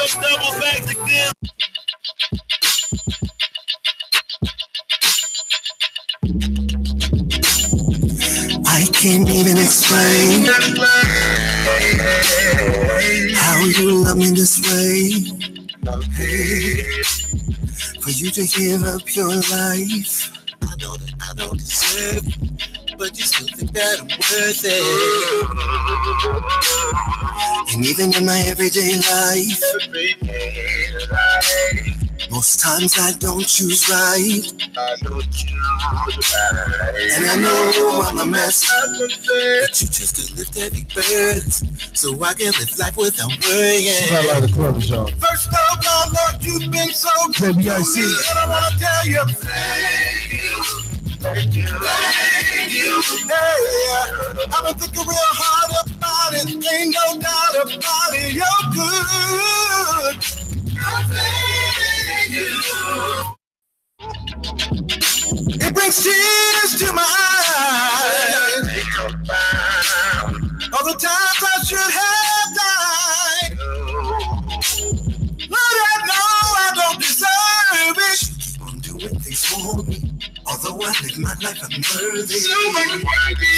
those double bags again. I can't even explain how you love me this way. For you to give up your life, I know that I don't deserve it, but you still think that I'm worth it. And even in my everyday life, most times I don't choose right. And I know I'm a mess, but you choose to lift heavy burdens, so I can live life without worrying. First of all, Lord, you've been so good to me, and I want to tell you, thank you. Thank you. Thank you. Hey, I've been thinking real hard about it, ain't no doubt about it, you're good. Thank you. It brings tears to my eyes. All the times I should have died. Lord, I know I don't deserve it. Keep on doing things for me, although I live my life unworthy.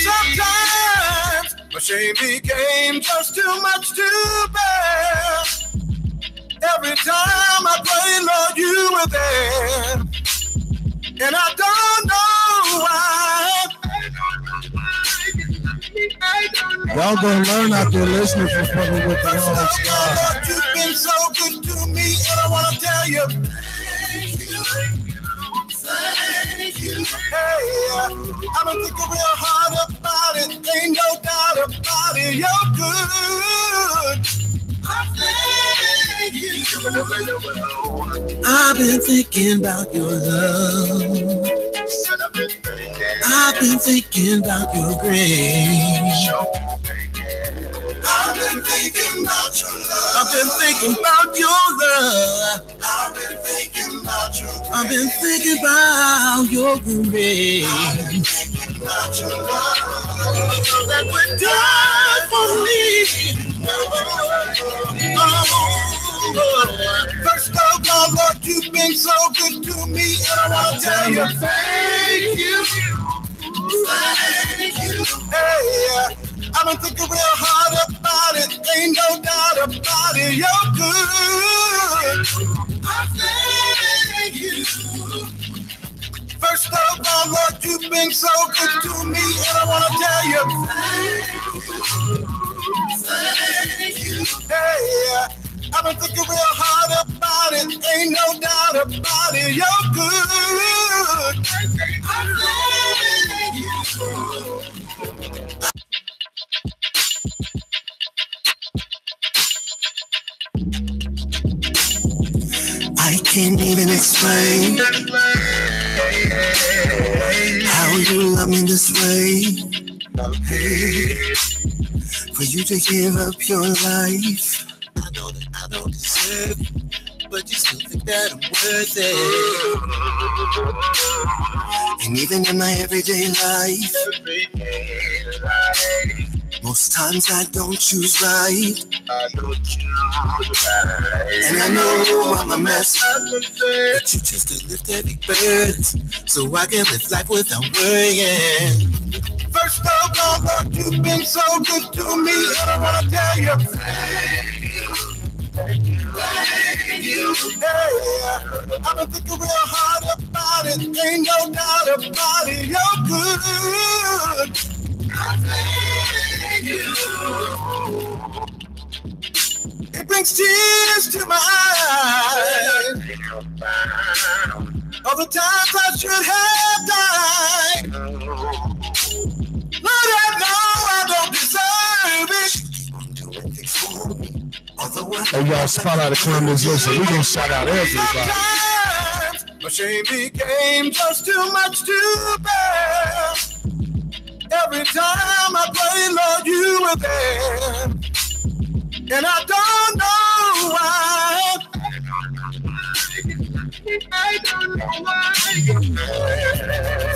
Sometimes my shame became just too much to bear. Every time I pray, Lord, you were there. And I don't know why. Y'all gonna learn out there listening for fucking with the Lord. Lord, you've been so good to me, and I want to tell you, thank you. Thank you. Hey, I've been thinking real hard about it, ain't no doubt about it, you're good. Thank you. I've been thinking about your love. I've been thinking about your grace. I've been thinking about your love. I've been thinking about your love. I've been thinking about your grace. I've been thinking about your grace. I've been thinking about your love. That would die for me. First of all, Lord, you've been so good to me, and I want to tell you, thank you. Thank you. Hey, I've been thinking real hard about it, ain't no doubt about it, you're good. I thank you. First of all, Lord, you've been so good to me, and I want to tell you, thank you. Thank you. Hey, I've been thinking real hard about it, ain't no doubt about it, you're good. I can't even explain how you love me this way. For you to give up your life, I know that I don't deserve it, but you still think that I'm worth it. And even in my everyday life, most times I don't choose right. And I know I'm a mess, but you choose to lift heavy burdens, so I can live life without worrying. First of all, Lord, you've been so good to me, and I want to tell you, thank you. Thank you. Thank you. Hey, I've been thinking real hard about it, ain't no doubt about it, you're good. Thank you. It brings tears to my eyes. All the times I should have died. Lord, I know I don't deserve it. Hey, y'all, spot out the comments. Listen, we gonna shout out everybody. My shame became just too much to bear. Every time I pray, Lord, you were there. And I don't know why. I don't know why.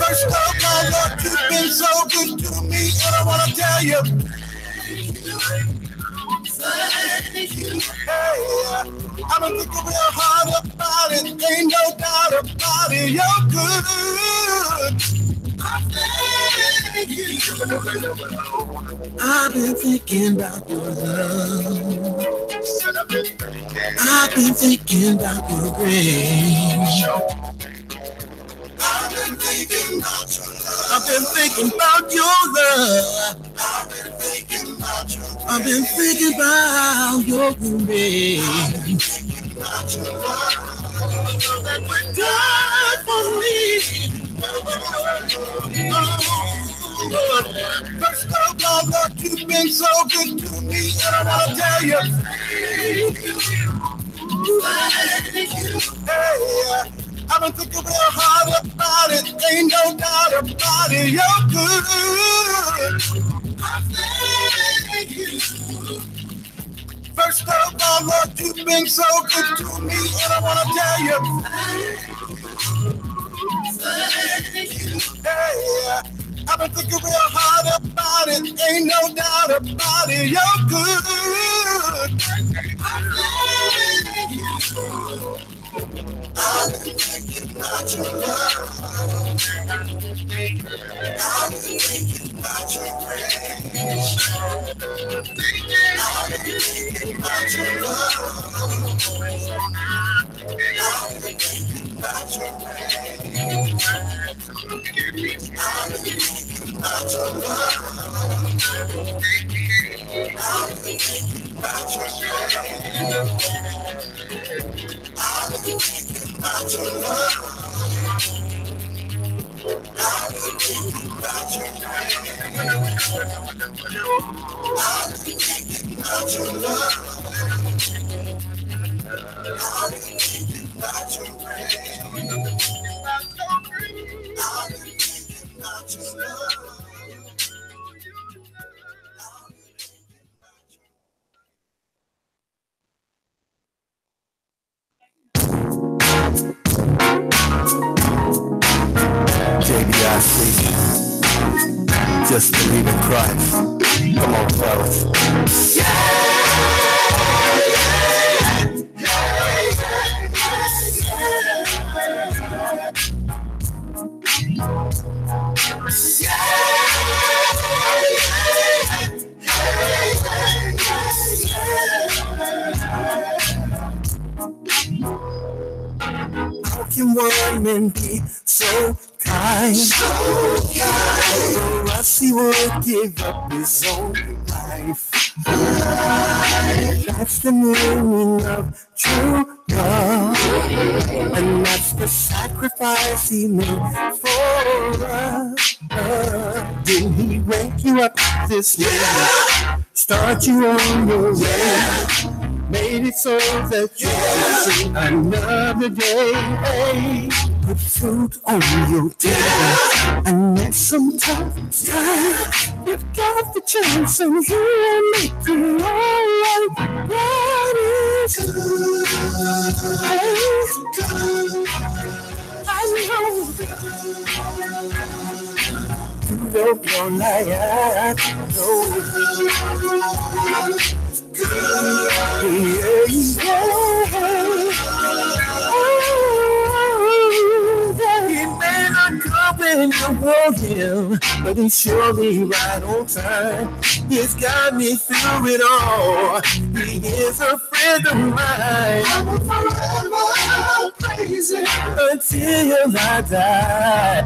First of all, Lord, you've been so good to me, and I want to tell you, thank you. Thank you. Hey, I'ma think real hard about it. Ain't no doubt about it. You're good. I've been thinking about your love. I've been thinking about your grace. I've been thinking about your love. I've been thinking about your love. I've been thinking about your grace. God for me. First of all, Lord, you've been so good to me, and I want to tell you, hey, I've been thinking real hard about it, ain't no doubt about it, you're good. First of all, Lord, you've been so good to me, and I want to tell you, hey, I've been thinking real hard about it, ain't no doubt about it, you're good. I've been thinking about your love. I've been thinking about your grace. I've been thinking about your love. I've been thinking about your grace. I've been thinking about your love. I've been thinking about your grace. I've been thinking about your love. I've been thinking about your grace. I've been thinking about your love. I've been thinking about your grace. I've been thinking about your love. JBIC, just believe in Christ. Come on, fellas. How can one man be so kind? So Rusty would give up his own life. That's the meaning of true love, and that's the sacrifice he made for us. Didn't he wake you up this way? Start you on your way? Made it so that you can see another day. Hey, put food on your table, and next sometimes you've got the chance, and he will make you alright. God is good. Hey, I know you don't know like I know. He may not come when you want him, but he's surely right on time. He's got me through it all. He is a friend of mine. I will forever praise him until I die.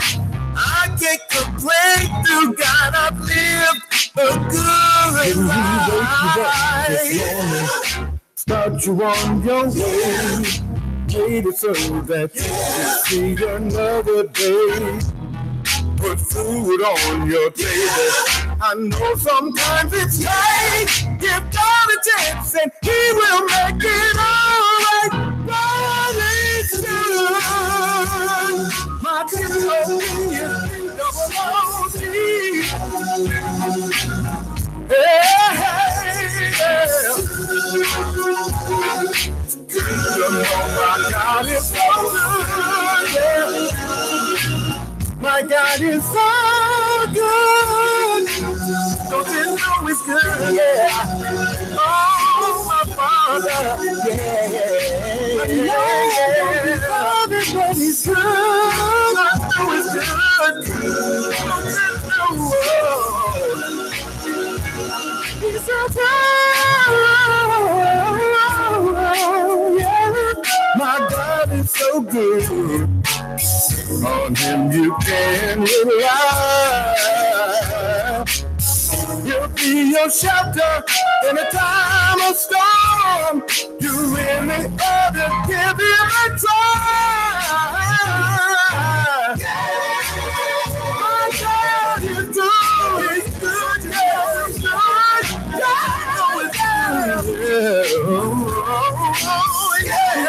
I can't complain through God. I've lived a good life. Start you on your way. Made it so that you can see another day. Put food on your table. I know sometimes it's tight. Give God a chance and he will make it alright. God is good. My testimony is double OT. My God is so good. My God is so good. Don't you know it's good? Yeah. Oh, my Father. Yeah. love it when he's good. I know it's good. He's so good. Yeah. My God is so good. On him you can rely. He'll be your shelter in a time of storm. You really ought to give him a try. My God is good. He's good. He's good. God is good. Oh, yeah.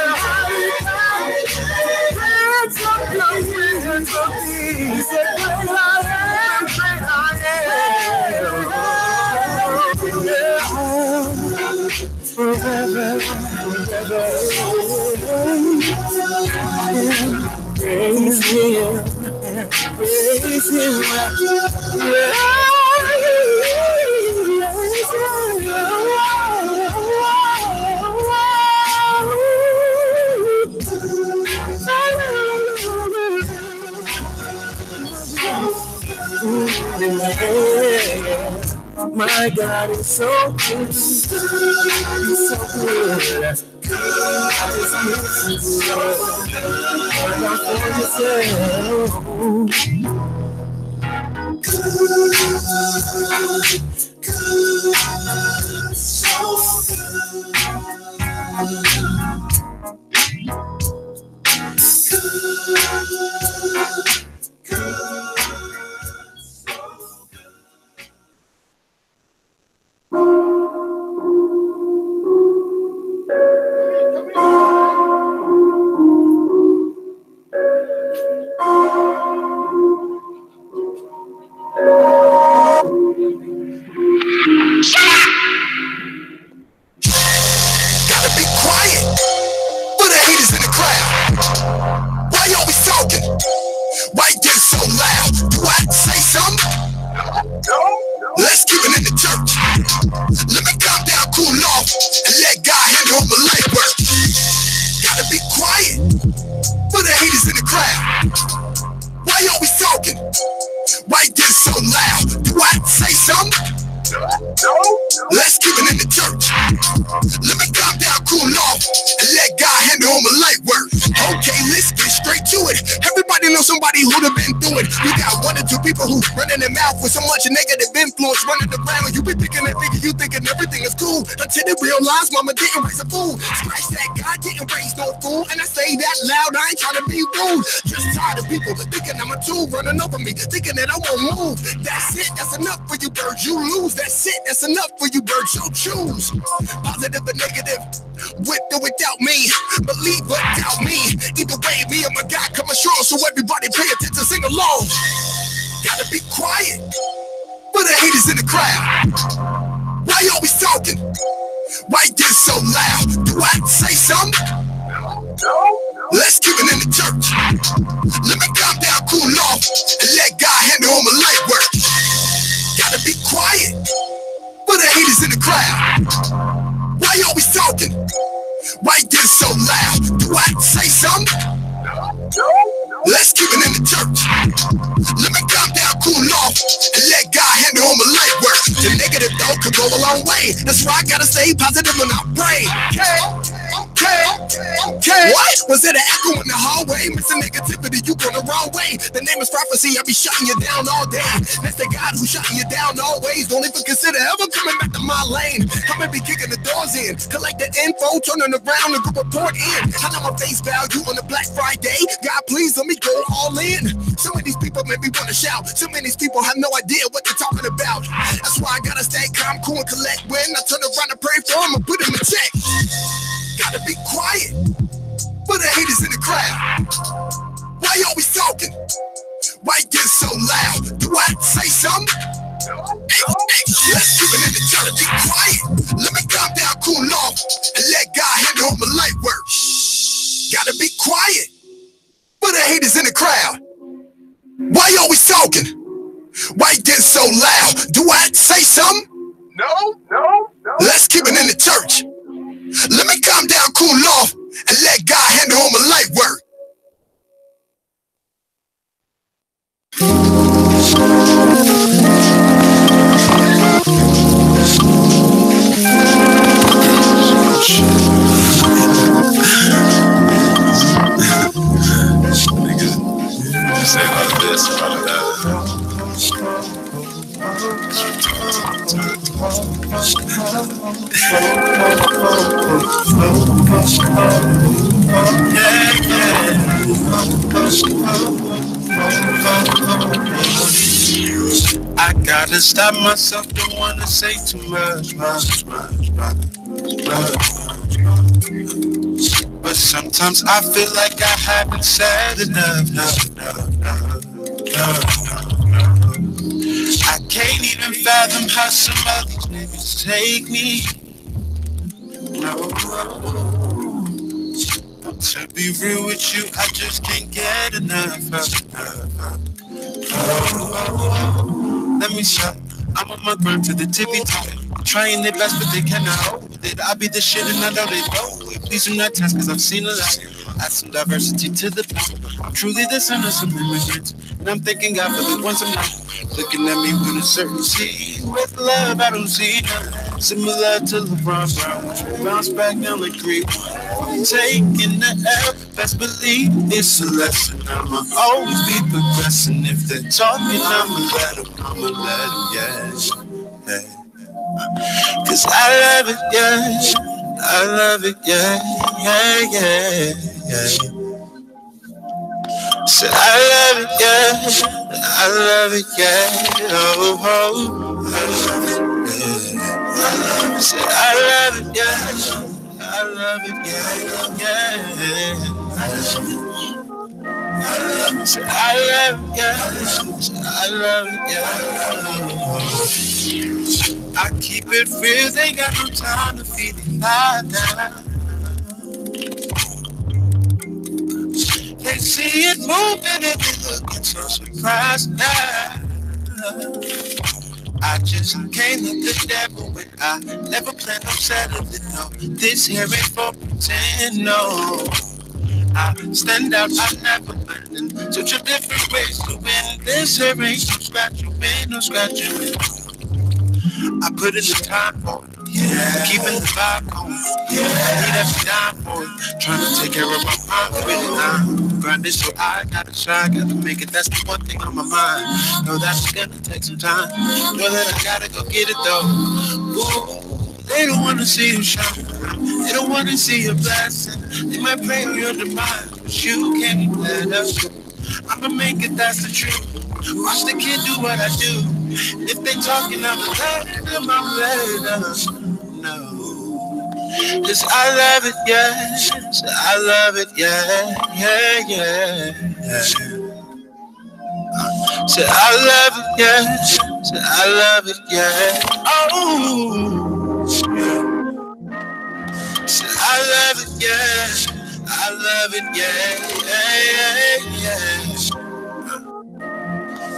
He's a great I am, great I am. Forever, forever. Praise him, praise him. My God is so good. He's so good. God is good. And I'm for yourself. Good, so running their mouth with so much negative influence running around. You be thinking that nigga, you thinking everything is cool until they realize mama didn't raise a fool. Scratch that, God didn't raise no fool. And I say that loud, I ain't trying to be rude. Just tired of people thinking I'm a tool running over me, thinking that I won't move. That's it, that's enough for you birds, you lose. That's it, that's enough for you birds, you choose. Positive or negative, with or without me, believe or doubt me. Either way, me and my God come ashore, so everybody pay attention, sing along. Gotta be quiet, but the haters in the crowd. Why you always talking? Why you get so loud? Do I say something? No. Let's keep it in the church. Let me calm down, cool off, and let God handle all my life work. Gotta be quiet, but the haters in the crowd. Why you always talking? Why you get so loud? Do I say something? No. Let's keep it in the church. Let me calm down, cool off, and let God handle all my life work. The negative though could go a long way. That's why I gotta stay positive when I pray. Okay. What? Was it an echo in the hallway? Missing negativity, you going the wrong way. The name is prophecy, I'll be shutting you down all day. That's the God who's shutting you down always. Don't even consider ever coming back to my lane. I'm gonna be kicking the doors in, collect the info, turning around and go report in. I know my face value on the Black Friday. God, please let me go all in. Some of these people make me wanna shout. Some of these people have no idea what they're talking about. That's why I gotta stay calm, cool, and collect. When I turn around and pray for them and put them in check. Gotta be quiet, but the haters in the crowd. Why you always talking? Why you get so loud? Do I say something? Hey, let's keep it in the church. Be quiet. Let me calm down, cool off, and let God handle all my life work. Gotta be quiet, but the haters in the crowd. Why you always talking? Why you get so loud? Do I say something? No. Let's keep it in the church. Let me calm down, cool off, and let God handle all my life work. Niggas say about this, about that. I gotta stop myself, don't wanna say too much. But sometimes I feel like I haven't said enough. I can't even fathom how some of these niggas take me. To be real with you, I just can't get enough. Let me show. I'm on my grind to the tippy top. Trying their best, but they cannot hold it. I be the shit and I know they know it. Please do not test, cause I've seen a lot. Add some diversity to the point. I'm truly the son of some immigrants. And I'm thanking God for the ones I'm not. Looking at me with a certainty. With love, I don't see none. Similar to LeBron Brown. Bounce back down like 3-1. Taking the L, best believe it's a lesson. I'ma always be progressing. If they're talking, I'ma let them, yeah. Cause I love it, yeah. I love it, yeah. So I love it, yeah. I love it, yeah. Oh, I love it, yeah. So I love it, yeah. I love it, yeah. So I love it, yeah. So I love it, yeah. I keep it real, they got no time to feed it like that. They see it moving and they looking so surprised now. I just can't let the devil win. I never plan on settling, no. This here ain't for pretend, no. I stand out, I never win. Such a different ways to win. This here ain't no scratch you win, no scratch you win. I put in the time for it, yeah. Keeping the vibe going, yeah. I need every dime for it. Trying to take care of my mind, really now. Grinding so I gotta try, gotta make it. That's the one thing on my mind. Know that's gonna take some time. Know that I gotta go get it though. Ooh, they don't wanna see you shine. They don't wanna see your blessing. They might pray on your demise, but you can't let us. I'ma make it, that's the truth. Watch the kid do what I do. If they talking, I'm letting them, I'm letting them know. Cause I love it, yeah. So I love it, yeah. So I love it, yeah. So I love it, yeah. Oh, yeah. So I love it, yeah. I love it, yeah.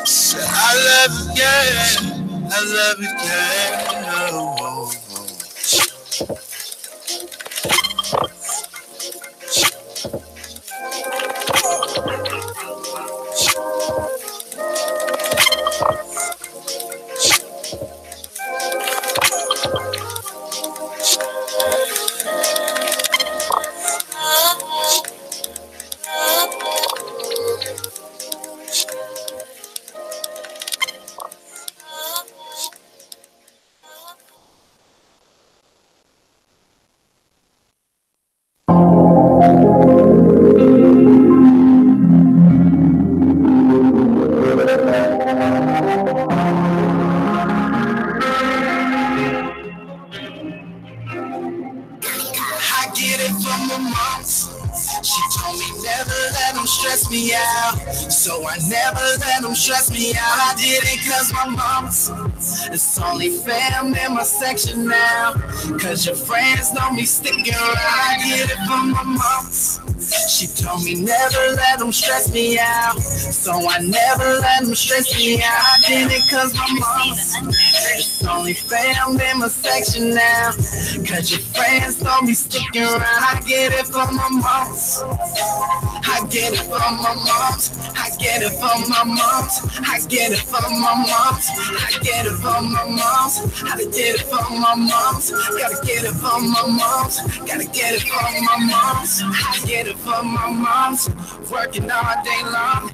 So I love it, yeah. I love it, yeah. Oh. So I never let them stress me out. I did it cause my mama's. It's only fam in my section now. Cause your friends know me sticking around. I get it from my mama's. She told me never let them stress me out, so I never let them stress me out. I did it cause my mama's. It's only fam in my section now, cause your friends don't be sticking around. I get it from my moms. I get it from my moms. I get it from my moms. I get it from my moms. I get it from my moms. I get it from my moms. Gotta get it from my moms. Gotta get it from my moms. I get it from my moms. Working all day long.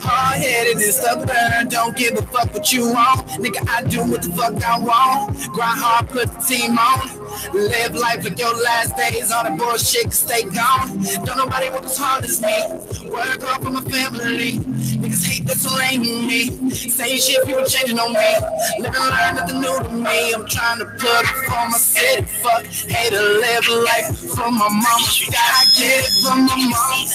Hard-headed and stubborn. Don't give a fuck what you want. Nigga, I do what the fuck I want. Grind hard, put the team on. Live life with your last days. All the bullshit can stay gone. Don't nobody work as hard as me. Work hard for my family. Niggas hate this so lame in me. Saying shit, people changing on me. Living life, nothing new to me. I'm trying to put it for my city. Fuck, hate to live life for my mama. I get it from my mom.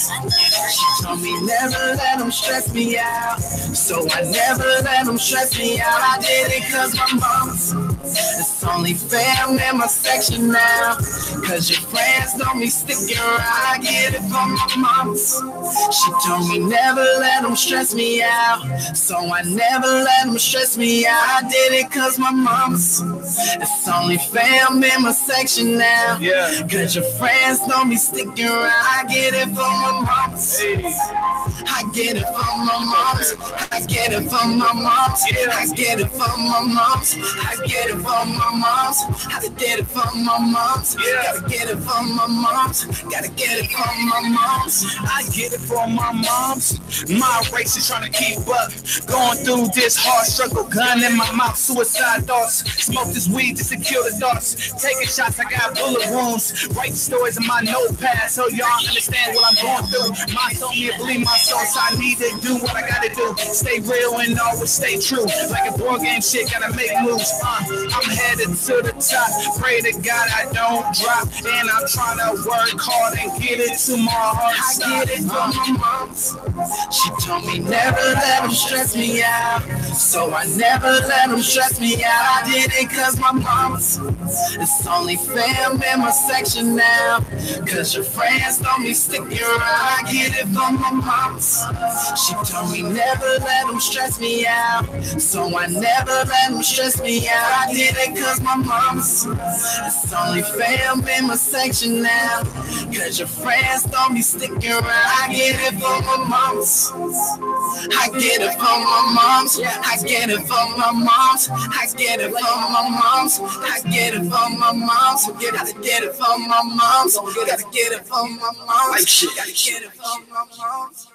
She told me never let them stress me out, so I never let them stress me out. I did it cause my mom's. It's only fam in my section now, cause your friends don't be sticking around. I get it from my moms. She told me never let them stress me out, so I never let them stress me out. I did it cause my moms. It's only fam in my section now, cause your friends don't be sticking around. I get it from my moms. I get it from my moms. I get it from my moms. I get it from my moms. I get it from my moms. I get it from my moms. Gotta get it from my moms. Gotta get it from my moms. I get it from my moms. My race is trying to keep up. Going through this hard struggle. Gun in my mouth, suicide thoughts. Smoke this weed just to kill the thoughts. Taking shots, I got bullet wounds. Writing stories in my notepad so y'all understand what I'm going through. Mom told me to believe my soul, so I need to do what I gotta do. Stay real and always stay true. Like a board game shit, gotta make moves. I'm headed to the top. Pray to God I don't drop. And I'm trying to work hard and get it to my heart. I get it from my moms. She told me never let them stress me out, so I never let them stress me out. I did it cause my moms. It's only fam in my section now, cause your friends don't be sticking around. I get it from my moms. She told me never let them stress me out, so I never let them stress me out. I did it cause my moms. It's only fam in my section now, cause your friends don't be sticking around. I get it from my moms. I get it from my moms. I get it from my moms. I get it from my moms. I get it from my moms. Gotta get it from my moms. Gotta get it from my moms. Gotta get it from my moms.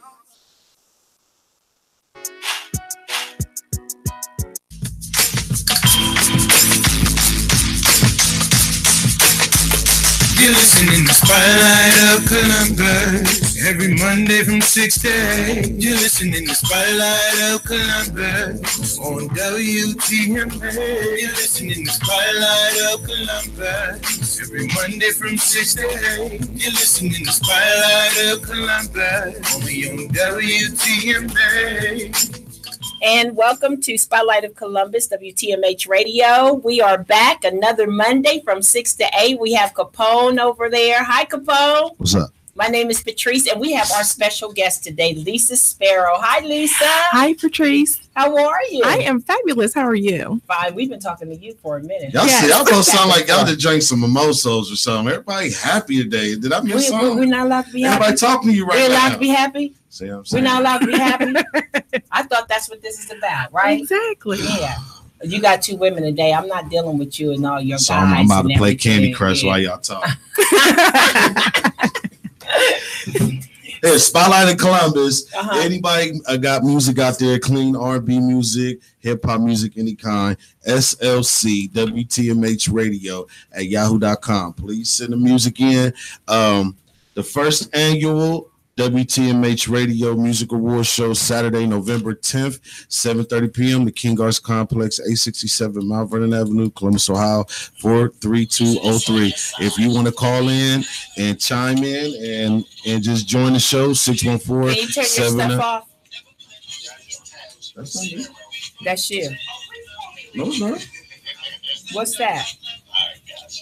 You're listening to Spotlight of Columbus every Monday from 6 to 8. You're listening to Spotlight of Columbus on WTMA. You're listening to Spotlight of Columbus every Monday from 6 to 8. You're listening to Spotlight of Columbus only on WTMA. And welcome to Spotlight of Columbus, WTMH Radio. We are back another Monday from 6 to 8. We have Capone over there. Hi, Capone. What's up? My name is Patrice, and we have our special guest today, Lisa Sparrow. Hi, Lisa. Hi, Patrice. How are you? I am fabulous. How are you? Fine. We've been talking to you for a minute. Y'all see, y'all gonna sound like y'all did drink some mimosas or something. Everybody happy today. Did I miss something? We're not allowed to be happy. Everybody talking to you right now. We're allowed to be happy. See what I'm saying? We're not allowed to be happy. I thought that's what this is about, right? Exactly. Yeah. You got two women today. I'm not dealing with you and all your So guys. I'm about to play everything. Candy Crush while y'all talk. Hey, Spotlight in Columbus. Anybody got music out there, clean R&B music, hip-hop music, any kind, SLC, WTMH Radio at yahoo.com. Please send the music in. The first annual WTMH Radio Music Awards Show, Saturday, November 10th, 7:30 p.m. The King Arts Complex, 867 Mount Vernon Avenue, Columbus, Ohio, 43203. If you want to call in and chime in and just join the show, 614. Can you turn your stuff off? That's not you. That's you. No, it's not. What's that?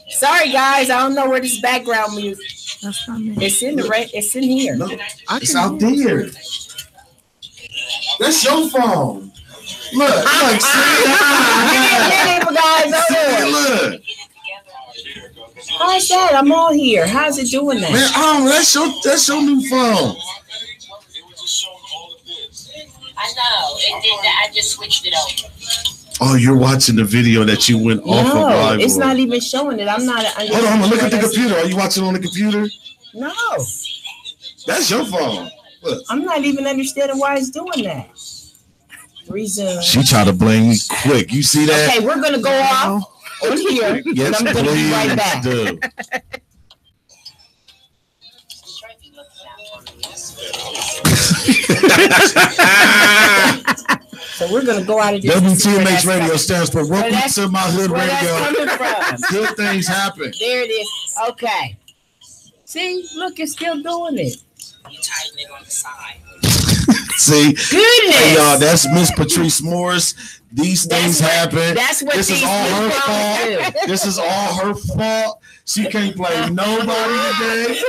Sorry, guys. I don't know where this background music. That's not me. It's in the It's in here. No, it's out there. That's your phone. Look, look. How's that? I'm on here. How's it doing that? Man, that's your new phone. I know. It did that. I just switched it over. Oh, you're watching the video that you went off of live. It's not even showing it. I'm not. Hold on, look at the computer. Are you watching on the computer? No. That's your phone. Look. I'm not even understanding why it's doing that. Resume. She tried to blame me quick. You see that? Okay, we're gonna go off on here. Yes, and I'm gonna be right back. Do. So we're gonna go out of this. WTMH Radio stands for Welcome to My Hood where Radio. That's coming from. Good things happen. There it is. Okay. See, look, it's still doing it. You tighten it on the side. See, goodness, hey, y'all, that's Miss Patrice Morris. These things happen. That's what this is all her fault. This is all her fault. She can't blame nobody today.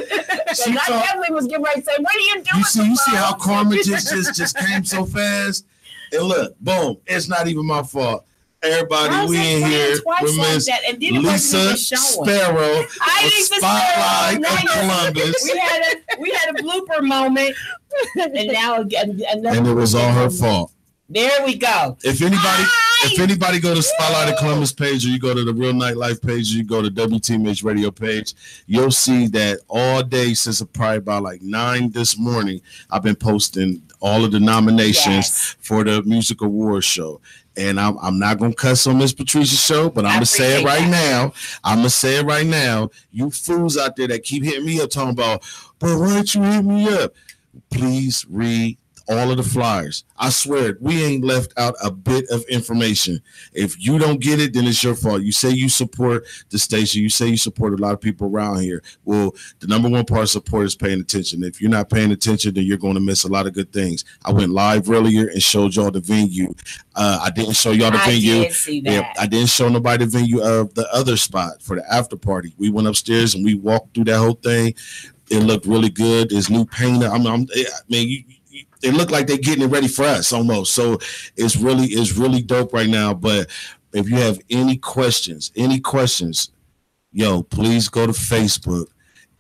She definitely was getting ready to say, "What are you doing?" You see how karma just came so fast. And look, boom, it's not even my fault. Everybody, we in here with Miss Lisa Sparrow, Spotlight of Columbus. We had a blooper moment, and now again, and it was all her fault. There we go. If anybody go to Spotlight of Columbus page, or you go to the Real Nightlife page, or you go to WTMH Radio page, you'll see that all day since probably about like 9 this morning, I've been posting all of the nominations for the Music Awards show. And I'm not going to cuss on Miss Patrice's show, but I'm going to say it right now. I'm going to say it right now. You fools out there that keep hitting me up talking about, but why don't you hit me up? Please read all of the flyers. I swear, we ain't left out a bit of information. If you don't get it, then it's your fault. You say you support the station. You say you support a lot of people around here. Well, the number one part of support is paying attention. If you're not paying attention, then you're going to miss a lot of good things. I went live earlier and showed y'all the venue. I didn't show y'all the venue. Did see that. Yeah, I didn't show nobody the venue of the other spot for the after party. We went upstairs and we walked through that whole thing. It looked really good. There's new paint. It looked like they're getting it ready for us almost. So it's really dope right now. But if you have any questions, yo, please go to Facebook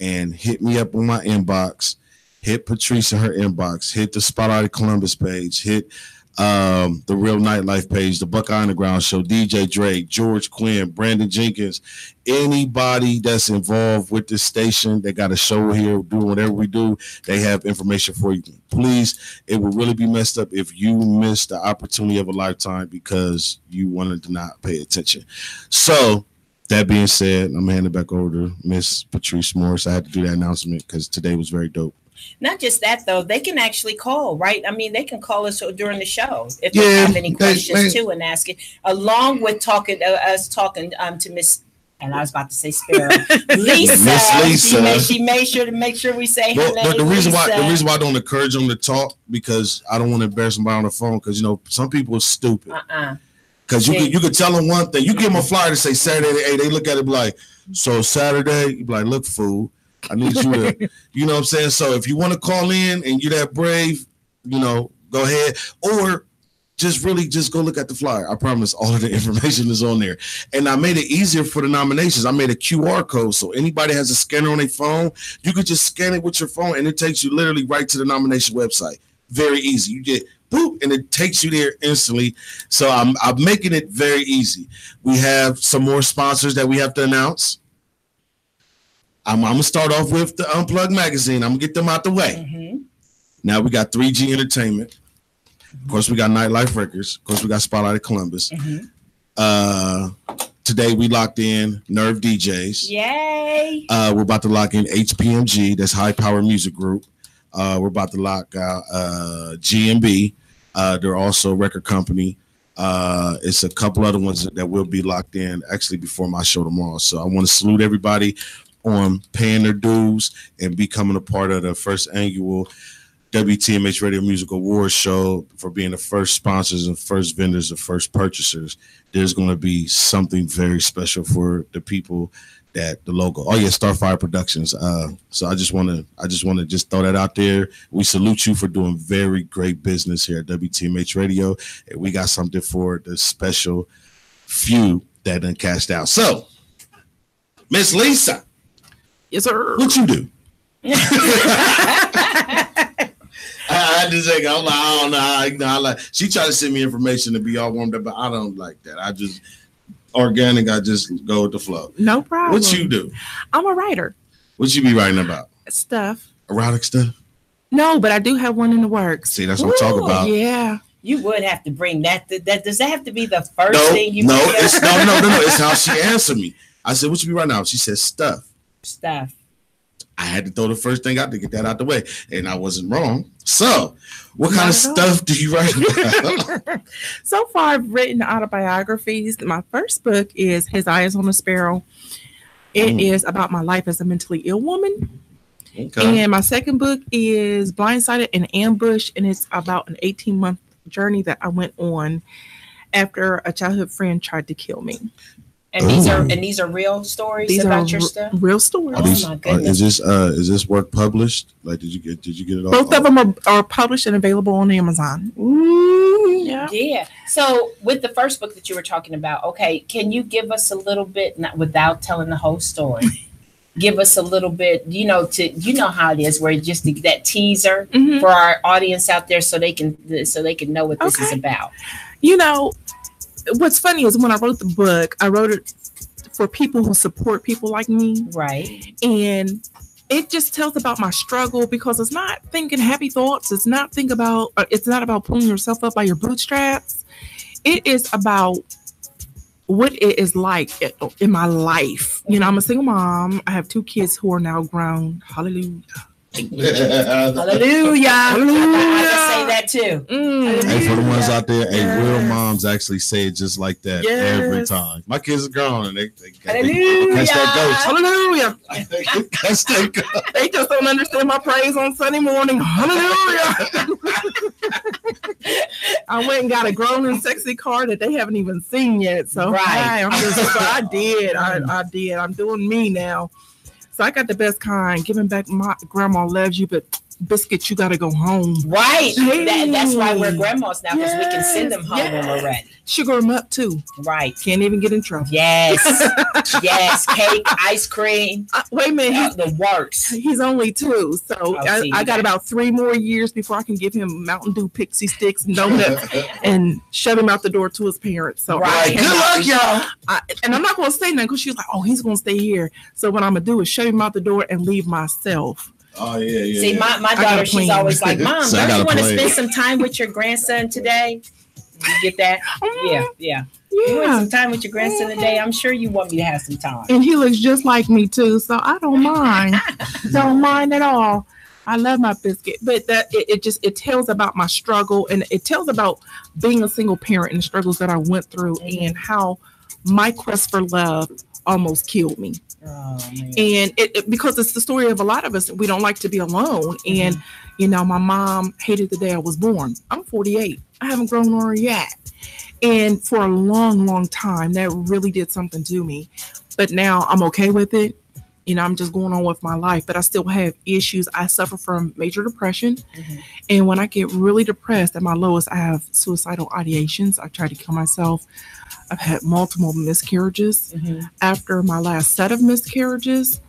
and hit me up on my inbox. Hit Patrice in her inbox. Hit the Spotlight of Columbus page. Hit the Real Nightlife page, the Buckeye Underground Show, DJ Drake, George Quinn, Brandon Jenkins, anybody that's involved with this station, they got a show here, doing whatever we do, they have information for you. Please, it would really be messed up if you missed the opportunity of a lifetime because you wanted to not pay attention. So, that being said, I'm handing it back over to Miss Patrice Morris. I had to do that announcement because today was very dope. Not just that, though. They can actually call, right? I mean, they can call us during the show if they have any questions, too, and ask it. Along with us talking to Miss, and I was about to say Sparrow, Lisa. Miss Lisa. She made sure to make sure we say her name. But the reason why I don't encourage them to talk, because I don't want to embarrass somebody on the phone, because, some people are stupid. Because you could tell them one thing. You give them a flyer to say Saturday at 8. They look at it like, so Saturday, you be like, look, fool. I need you to, you know what I'm saying? So if you want to call in and you're that brave, go ahead. Or just go look at the flyer. I promise all of the information is on there. And I made it easier for the nominations. I made a QR code. So anybody has a scanner on their phone, you could just scan it with your phone and it takes you literally right to the nomination website. Very easy. You get boop, and it takes you there instantly. So I'm making it very easy. We have some more sponsors that we have to announce. I'm going to start off with the Unplugged magazine. I'm going to get them out the way. Mm-hmm. Now we got 3G Entertainment. Of course, we got Nightlife Records. Of course, we got Spotlight of Columbus. Mm-hmm. Today, we locked in Nerve DJs. Yay! We're about to lock in HPMG. That's High Power Music Group. We're about to lock out GMB. They're also a record company. It's a couple other ones that will be locked in actually before my show tomorrow. So I want to salute everybody on paying their dues and becoming a part of the first annual WTMH Radio Music Awards show, for being the first sponsors and first vendors and first purchasers. There's going to be something very special for the people that, the logo. Oh yeah, Starfire Productions. So I just want to just throw that out there. We salute you for doing very great business here at WTMH Radio, and we got something for the special few that done cashed out. So, Miss Lisa, yes sir, what you do? I just think I'm like, I don't know. I like, she tried to send me information to be all warmed up, but I don't like that. I just organic. I just go with the flow. No problem. What you do? I'm a writer. What you be writing about? Stuff. Erotic stuff? No, but I do have one in the works. See, that's what I'm talking about. Yeah. You would have to bring that. That does that have to be the first thing you? No. It's how she answered me. I said, "What you be writing now?" She said, "Stuff." Stuff. I had to throw the first thing out to get that out the way, and I wasn't wrong. So, what kind of stuff do you write about? So far, I've written autobiographies. My first book is His Eyes on a Sparrow. It is about my life as a mentally ill woman. Okay. And my second book is Blindsided and Ambush, and it's about an 18-month journey that I went on after a childhood friend tried to kill me. And these are real stories about your stuff. Real stories. Oh my goodness! Is this work published? Like, did you get it all? Both of them are published and available on Amazon. Ooh, yeah. So with the first book that you were talking about, okay, can you give us a little bit, not without telling the whole story? Give us a little bit, how it is, where just that teaser for our audience out there, so they can know what this is about. What's funny is when I wrote the book, I wrote it for people who support people like me. Right. And it just tells about my struggle, because it's not thinking happy thoughts. It's not about pulling yourself up by your bootstraps. It is about what it is like in my life. I'm a single mom. I have 2 kids who are now grown. Hallelujah. Hallelujah. I can say that too. Hey, for the ones out there, real moms actually say it just like that every time. My kids are grown and they catch that ghost. Hallelujah. Catch that ghost. They just don't understand my praise on Sunday morning. Hallelujah. I went and got a grown and sexy car that they haven't even seen yet. So I did. I'm doing me now. So I got the best kind. Giving back, my grandma loves you, but biscuit, you got to go home. Right. Hey. That's why we're grandmas now, because we can send them home when we're ready. Sugar them up too. Right. Can't even get in trouble. Yes. Yes. Cake, ice cream. Wait a minute. The works. He's only 2. So I got about 3 more years before I can give him Mountain Dew pixie sticks and donuts and shove him out the door to his parents. So right. Good luck, y'all. And I'm not going to say nothing, because she's like, oh, he's going to stay here. So what I'm going to do is shove him out the door and leave myself. Oh, yeah. See, my daughter, she's always like, Mom, don't you want to spend some time with your grandson today? You get that? Yeah. You want some time with your grandson today? I'm sure you want me to have some time. And he looks just like me, too, so I don't mind. Don't mind at all. I love my biscuit. But it tells about my struggle, and it tells about being a single parent and the struggles that I went through, and how my quest for love almost killed me. Oh, man. And because it's the story of a lot of us. We don't like to be alone. And my mom hated the day I was born. I'm 48. I haven't grown on her yet. And for a long, long time, that really did something to me. But now I'm okay with it. I'm just going on with my life, but I still have issues. I suffer from major depression. And when I get really depressed at my lowest, I have suicidal ideations. I try to kill myself. I've had multiple miscarriages. After my last set of miscarriages,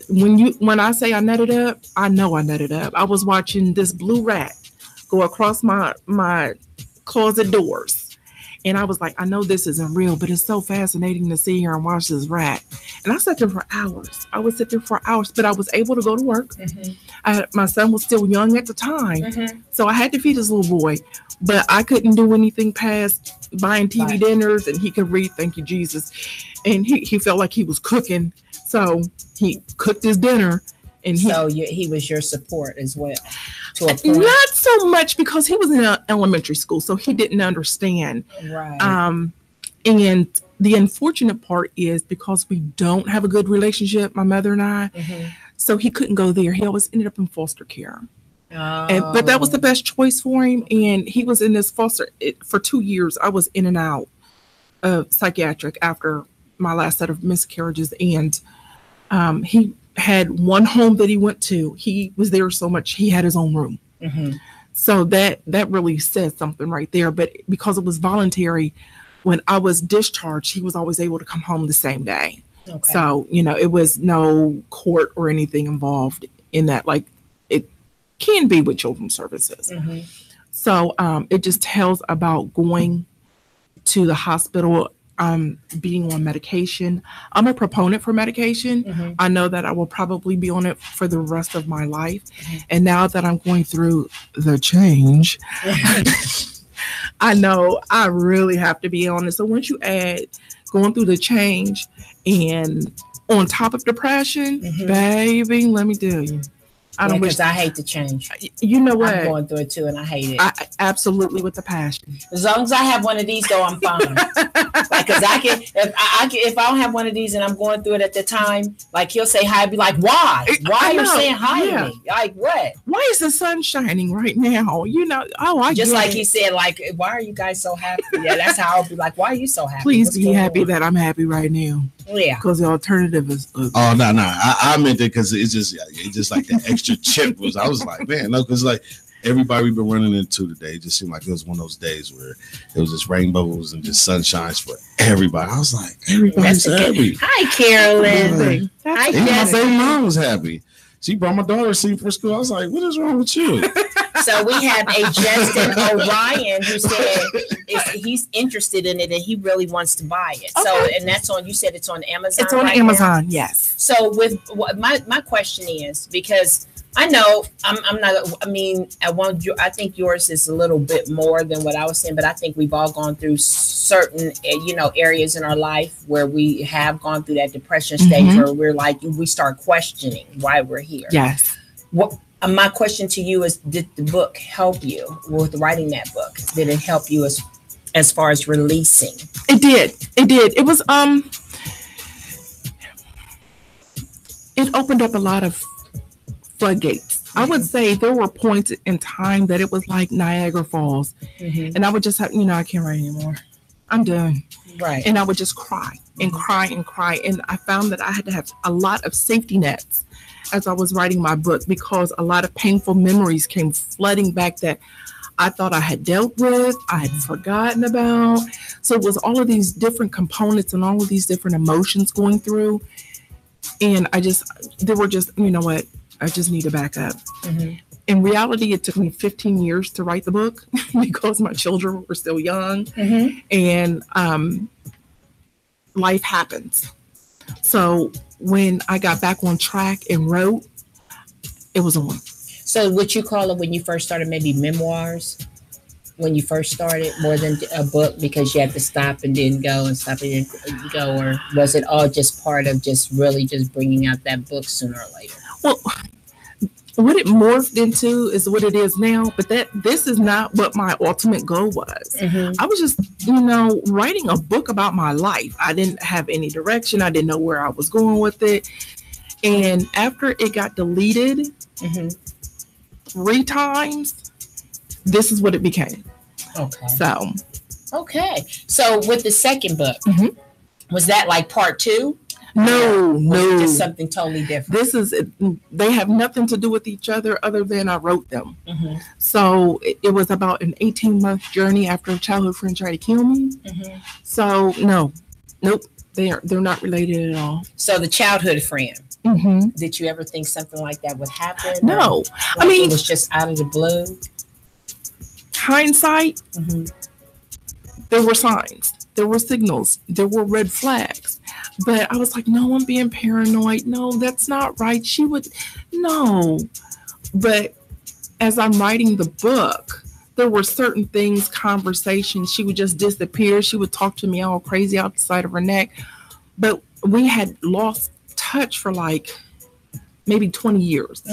when I say I nutted up, I know I nutted up. I was watching this blue rat go across my closet doors. And I was like, I know this isn't real, but it's so fascinating to see her and watch this rat. And I sat there for hours. I would sit there for hours, but I was able to go to work. My son was still young at the time. So I had to feed this little boy, but I couldn't do anything past buying TV dinners, and he could read, thank you, Jesus. And he felt like he was cooking. So he cooked his dinner. And he was your support as well, to a point. Not so much, because he was in elementary school, so he didn't understand. Right. And the unfortunate part is, because we don't have a good relationship, my mother and I, so he couldn't go there. He always ended up in foster care. But that was the best choice for him. And he was in this foster for 2 years. I was in and out of psychiatric after my last set of miscarriages, and he had one home that he went to. He was there so much, he had his own room. Mm-hmm. So that really says something right there. But because it was voluntary, when I was discharged, he was always able to come home the same day. Okay. So, it was no court or anything involved in that, like it can be with children's services. Mm-hmm. So it just tells about going to the hospital, being on medication. I'm a proponent for medication. Mm-hmm. I know that I will probably be on it for the rest of my life. Mm-hmm. And now that I'm going through the change, I know I really have to be on it. So once you add going through the change and on top of depression, baby, let me tell you. Because I hate to change. You know what? I'm going through it too, and I hate it. I absolutely with the passion. As long as I have one of these, though, I'm fine. Because I can, if I don't have one of these and I'm going through it at the time, like he'll say hi, I'd be like, why? Why are you saying hi to me? Like what? Why is the sun shining right now? I just like he said, like, why are you guys so happy? Yeah, that's how I'll be like, why are you so happy? Please be happy that I'm happy right now. Yeah, because the alternative is ugly. Oh no, I meant it because it's just like the extra chip was. I was like, man, no, because like everybody we've been running into today, it just seemed like it was one of those days where it was just rainbows and just sunshines for everybody. I was like, everybody's happy. Hi, Carolyn. Hi, my baby mom was happy. She brought my daughter to see for school. I was like, what is wrong with you? So we have a Justin Orion who said he's interested in it and he really wants to buy it. Okay. So, and that's on, you said it's on Amazon. It's on Amazon, now? Yes. So with my question is, because I know I'm not, I mean, I think yours is a little bit more than what I was saying, but I think we've all gone through certain, areas in our life where we have gone through that depression stage where we're like, we start questioning why we're here. Yes. My question to you is, did the book help you with writing that book? Did it help you as far as releasing? It did. It was, it opened up a lot of floodgates. I would say there were points in time that it was like Niagara Falls. And I would just have, I can't write anymore. I'm done. Right. And I would just cry and cry and cry. And I found that I had to have a lot of safety nets as I was writing my book, because a lot of painful memories came flooding back that I thought I had dealt with, I had forgotten about. So it was all of these different components and all of these different emotions going through. And there were just, you know what, I just need to back up. In reality, it took me 15 years to write the book because my children were still young and life happens. So when I got back on track and wrote, it was on. So what you call it when you first started, maybe memoirs? When you first started, more than a book, because you had to stop and then go and stop and then go, or was it all just part of just really just bringing out that book sooner or later? Well, what it morphed into is what it is now, but this is not what my ultimate goal was. I was just, writing a book about my life. I didn't have any direction. I didn't know where I was going with it. And after it got deleted 3 times, this is what it became. Okay. So with the second book, was that like part 2? No. Just something totally different. They have nothing to do with each other than I wrote them. So it was about an 18-month journey after a childhood friend tried to kill me. So nope, they're not related at all. So the childhood friend, did you ever think something like that would happen? No, I mean, it was just out of the blue. Hindsight, there were signs. There were signals. There were red flags. But I was like, no, I'm being paranoid. No, that's not right. No. But as I'm writing the book, there were certain things, conversations. She would just disappear. She would talk to me all crazy out the side of her neck. But we had lost touch for like maybe 20 years.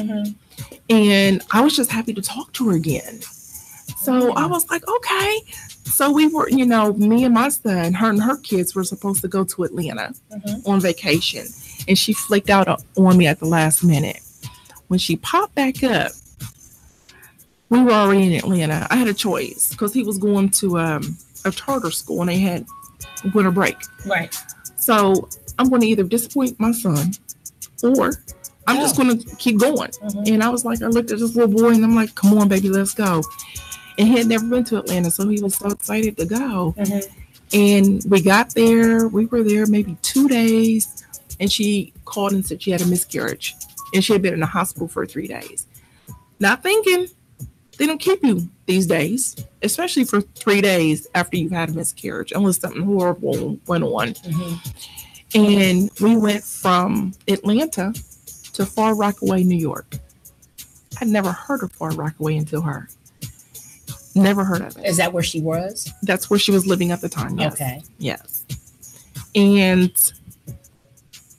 And I was just happy to talk to her again. So I was like, okay. So we were, me and my son, her and her kids were supposed to go to Atlanta on vacation. And she flaked out on me at the last minute. When she popped back up, we were already in Atlanta. I had a choice because he was going to a charter school and they had winter break. Right. So I'm going to either disappoint my son or I'm just going to keep going. And I was like, I looked at this little boy and I'm like, come on, baby, let's go. And he had never been to Atlanta, so he was so excited to go. And we got there. We were there maybe 2 days, and she called and said she had a miscarriage, and she had been in the hospital for 3 days. Not thinking they don't keep you these days, especially for 3 days after you've had a miscarriage, unless something horrible went on. And we went from Atlanta to Far Rockaway, New York. I'd never heard of Far Rockaway until her. Never heard of it. Is that where she was? That's where she was living at the time. Yes. Okay. Yes. And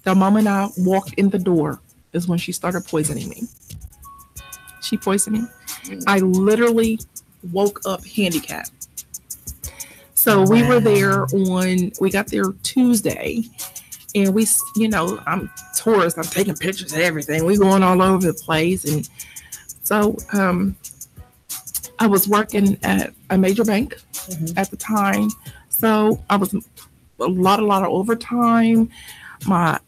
the moment I walked in the door is when she started poisoning me. She poisoned me. I literally woke up handicapped. So we were there we got there Tuesday, and we, I'm tourist. I'm taking pictures of everything. We going all over the place. And so, I was working at a major bank at the time. So I was a lot of overtime. My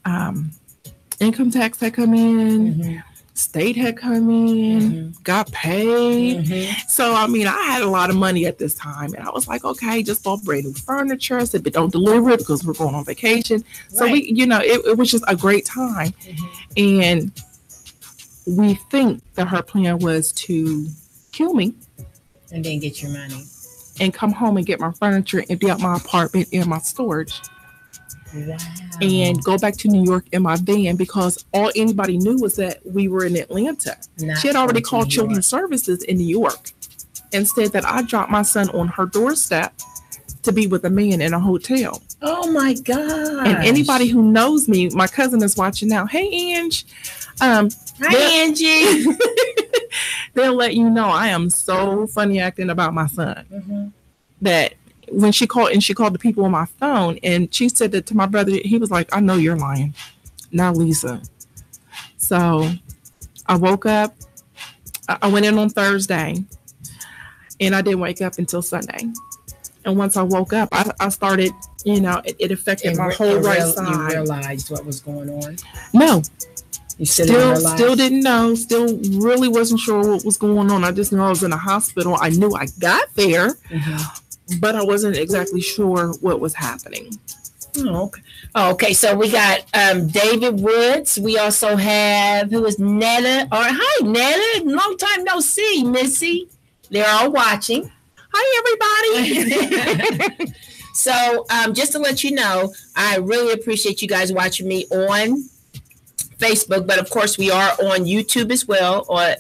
income tax had come in, state had come in, got paid. So, I had a lot of money at this time. And I was like, okay, just bought brand new furniture. I said, but don't deliver it because we're going on vacation. So we, it was just a great time. And we think that her plan was to kill me. And then get your money. And come home and get my furniture, empty out my apartment and my storage. Wow. And go back to New York in my van, because all anybody knew was that we were in Atlanta. She had already called Children's Services in New York and said that I dropped my son on her doorstep to be with a man in a hotel. Oh my God. And anybody who knows me, my cousin is watching now. Hey, Ange. Hi, Angie. They'll let you know I am so funny acting about my son. That when she called the people on my phone, and she said that to my brother, he was like, I know you're lying. Not Lisa. So I woke up. I went in on Thursday, and I didn't wake up until Sunday. And once I woke up, I started, it affected my whole right side. You realized what was going on? No. You still didn't know. Still really wasn't sure what was going on. I just knew I was in a hospital. I knew I got there, but I wasn't exactly sure what was happening. Oh, okay. So we got David Woods. We also have, who is Netta? Hi, Netta. Long time no see, Missy. They're all watching. Hi, everybody. So just to let you know, I really appreciate you guys watching me on Facebook, but of course we are on YouTube as well, or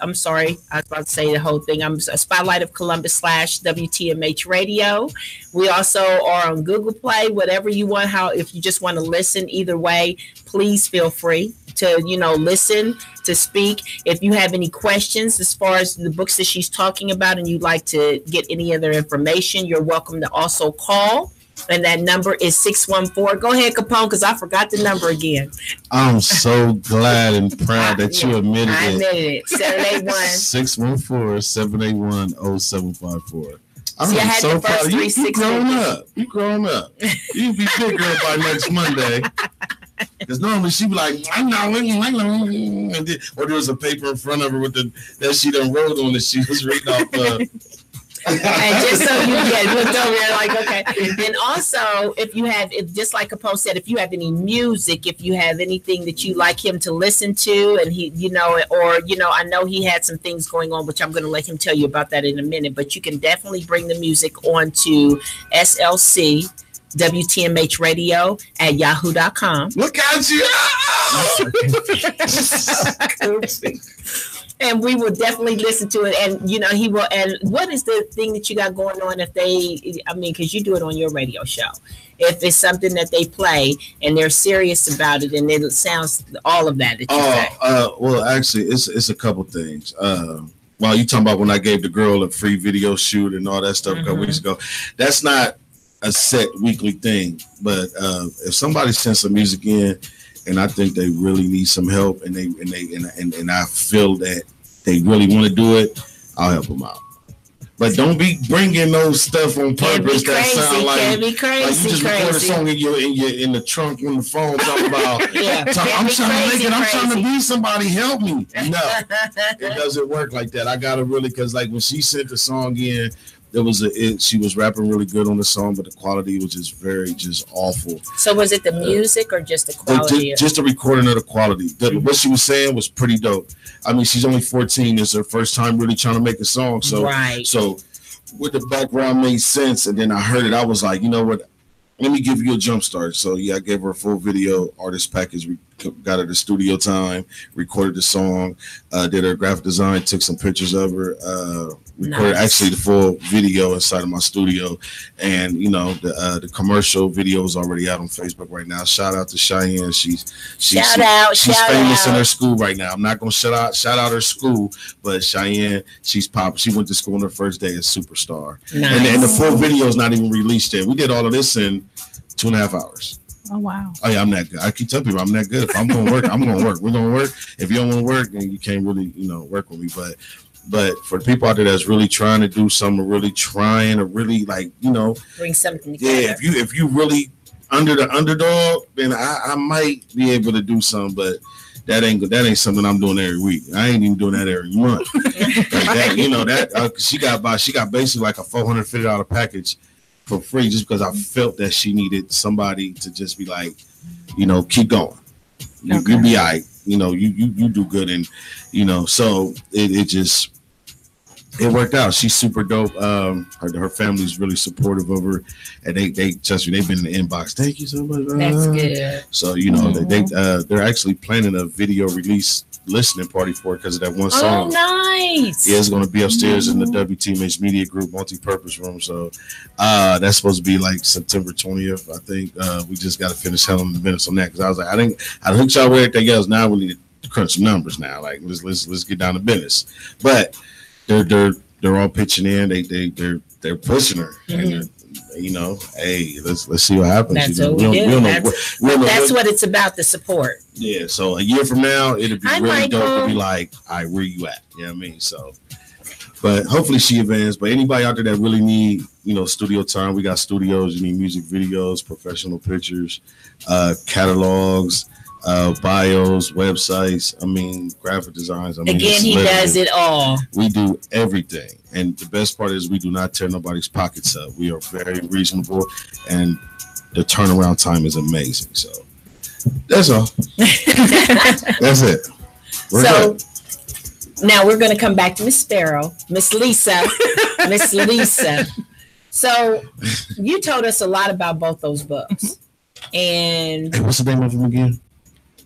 I'm sorry, I was about to say the whole thing. I'm a Spotlight of Columbus / WTMH Radio. We also are on Google Play, whatever you want, if you just want to listen, either way, please feel free to, listen, to speak. If you have any questions as far as the books that she's talking about and you'd like to get any other information, you're welcome to also call. And that number is 614. Go ahead, Capone, because I forgot the number again. I'm so glad and proud that you admitted it. I admitted it. 614-781-0754. I'm so proud of you. You grown up. You'll be big girl by next Monday. Because normally she'd be like, or there was a paper in front of her with that she done wrote on that she was reading off and just so you looked over there like, okay. And also, if just like Capone said, if you have any music, if you have anything that you like him to listen to, and he, I know he had some things going on, which I'm going to let him tell you about that in a minute, but you can definitely bring the music on to SLC WTMH Radio at yahoo.com. Look at you. And we will definitely listen to it. And, he will. And what is the thing that you got going on because you do it on your radio show. If it's something that they play and they're serious about it and it sounds all of that you say. Well, actually, it's a couple things. While you talking about when I gave the girl a free video shoot and all that stuff a couple weeks ago, that's not a set weekly thing. But if somebody sends some music in, and I think they really need some help, and I feel that they really want to do it, I'll help them out. But don't be bringing those stuff on purpose that sound like, can't be crazy, like you just record a song in the trunk on the phone talking about I'm trying to be somebody, help me. No, it doesn't work like that. I gotta really, because like when she sent the song in, she was rapping really good on the song, but the quality was just awful. So was it the music or just the quality? Just the recording of the quality. What she was saying was pretty dope. I mean, she's only 14. It's her first time really trying to make a song. So, so with the background made sense. And then I heard it. I was like, you know what? Let me give you a jump start. So yeah, I gave her a full video artist package. We got her the studio time, recorded the song, did her graphic design, took some pictures of her, recorded actually the full video inside of my studio. And you know, the commercial video is already out on Facebook right now. Shout out to Cheyenne. She's famous in her school right now. I'm not gonna shout out her school, but Cheyenne, she's pop. She went to school on her first day as superstar. Nice. And the full video is not even released yet. We did all of this in 2.5 hours. Oh wow! Oh yeah, I'm that good. I keep telling people I'm that good. If I'm gonna work, I'm gonna work. We're gonna work. If you don't want to work, then you can't really, work with me. But for the people out there that's really trying to do something, really trying to really bring something together. Yeah, if you really under the underdog, then I might be able to do something. But that ain't something I'm doing every week. I ain't even doing that every month. She got basically like a $450 package for free just because I felt that she needed somebody to just be like, keep going. You be all right. You do good. And, so it worked out. She's super dope. Her family's really supportive of her. And they trust me, they've been in the inbox. Thank you so much. That's good. So, they're actually planning a video release listening party for it because of that one song. Oh, nice. Yeah, it's going to be upstairs in the WTMH Media Group multi-purpose room. So that's supposed to be like September 20th. I think we just got to finish telling the minutes on that because I was like, I hooked y'all with everything else. Now we need to crunch some numbers now. Like let's get down to business. But they're all pitching in. They're pushing her. Mm-hmm. And hey, let's see what happens. That's what we do. That's what it's about, the support. Yeah. So a year from now, it'll be really dope to be like, all right, where you at? You know what I mean? So, but hopefully she advanced. But anybody out there that really need, studio time, we got studios. You need music videos, professional pictures, catalogs, bios, websites. Graphic designs. Again, he does it all. We do everything. And the best part is we do not tear nobody's pockets up. We are very reasonable, and the turnaround time is amazing. So that's all. That's it. Now we're going to come back to Miss Sparrow, Miss Lisa. Miss Lisa. So you told us a lot about both those books. And what's the name of them again?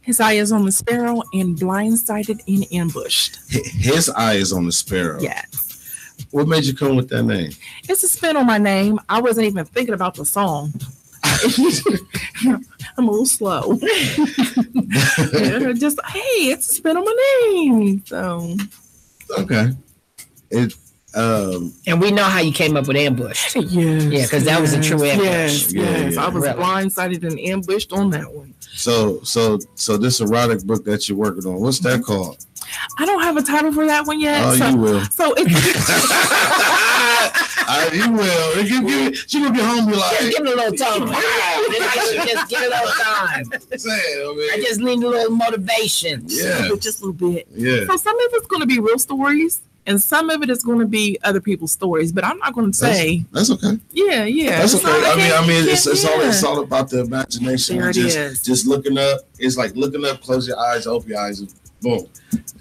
His Eye is on the Sparrow and Blindsided and Ambushed. His Eye is on the Sparrow. Yes. What made you come with that name? It's a spin on my name. I wasn't even thinking about the song. I'm a little slow. Just, hey, it's a spin on my name. So okay. And we know how you came up with Ambush. Yes. Yeah, because that was a true ambush. Yes. I was blindsided and ambushed on that one. So this erotic book that you're working on, what's that called? I don't have a title for that one yet. Oh, you will. So it's you will. She gonna get home. Be like, just give it a little time. Just give it a little time. I just need a little motivation. Yeah, just a little bit. Yeah. So some of it's going to be real stories, and some of it is going to be other people's stories. But I'm not going to say. That's okay. Yeah. That's okay. It's all about the imagination. There it is. Just looking up. It's like looking up. Close your eyes. Open your eyes. Boom.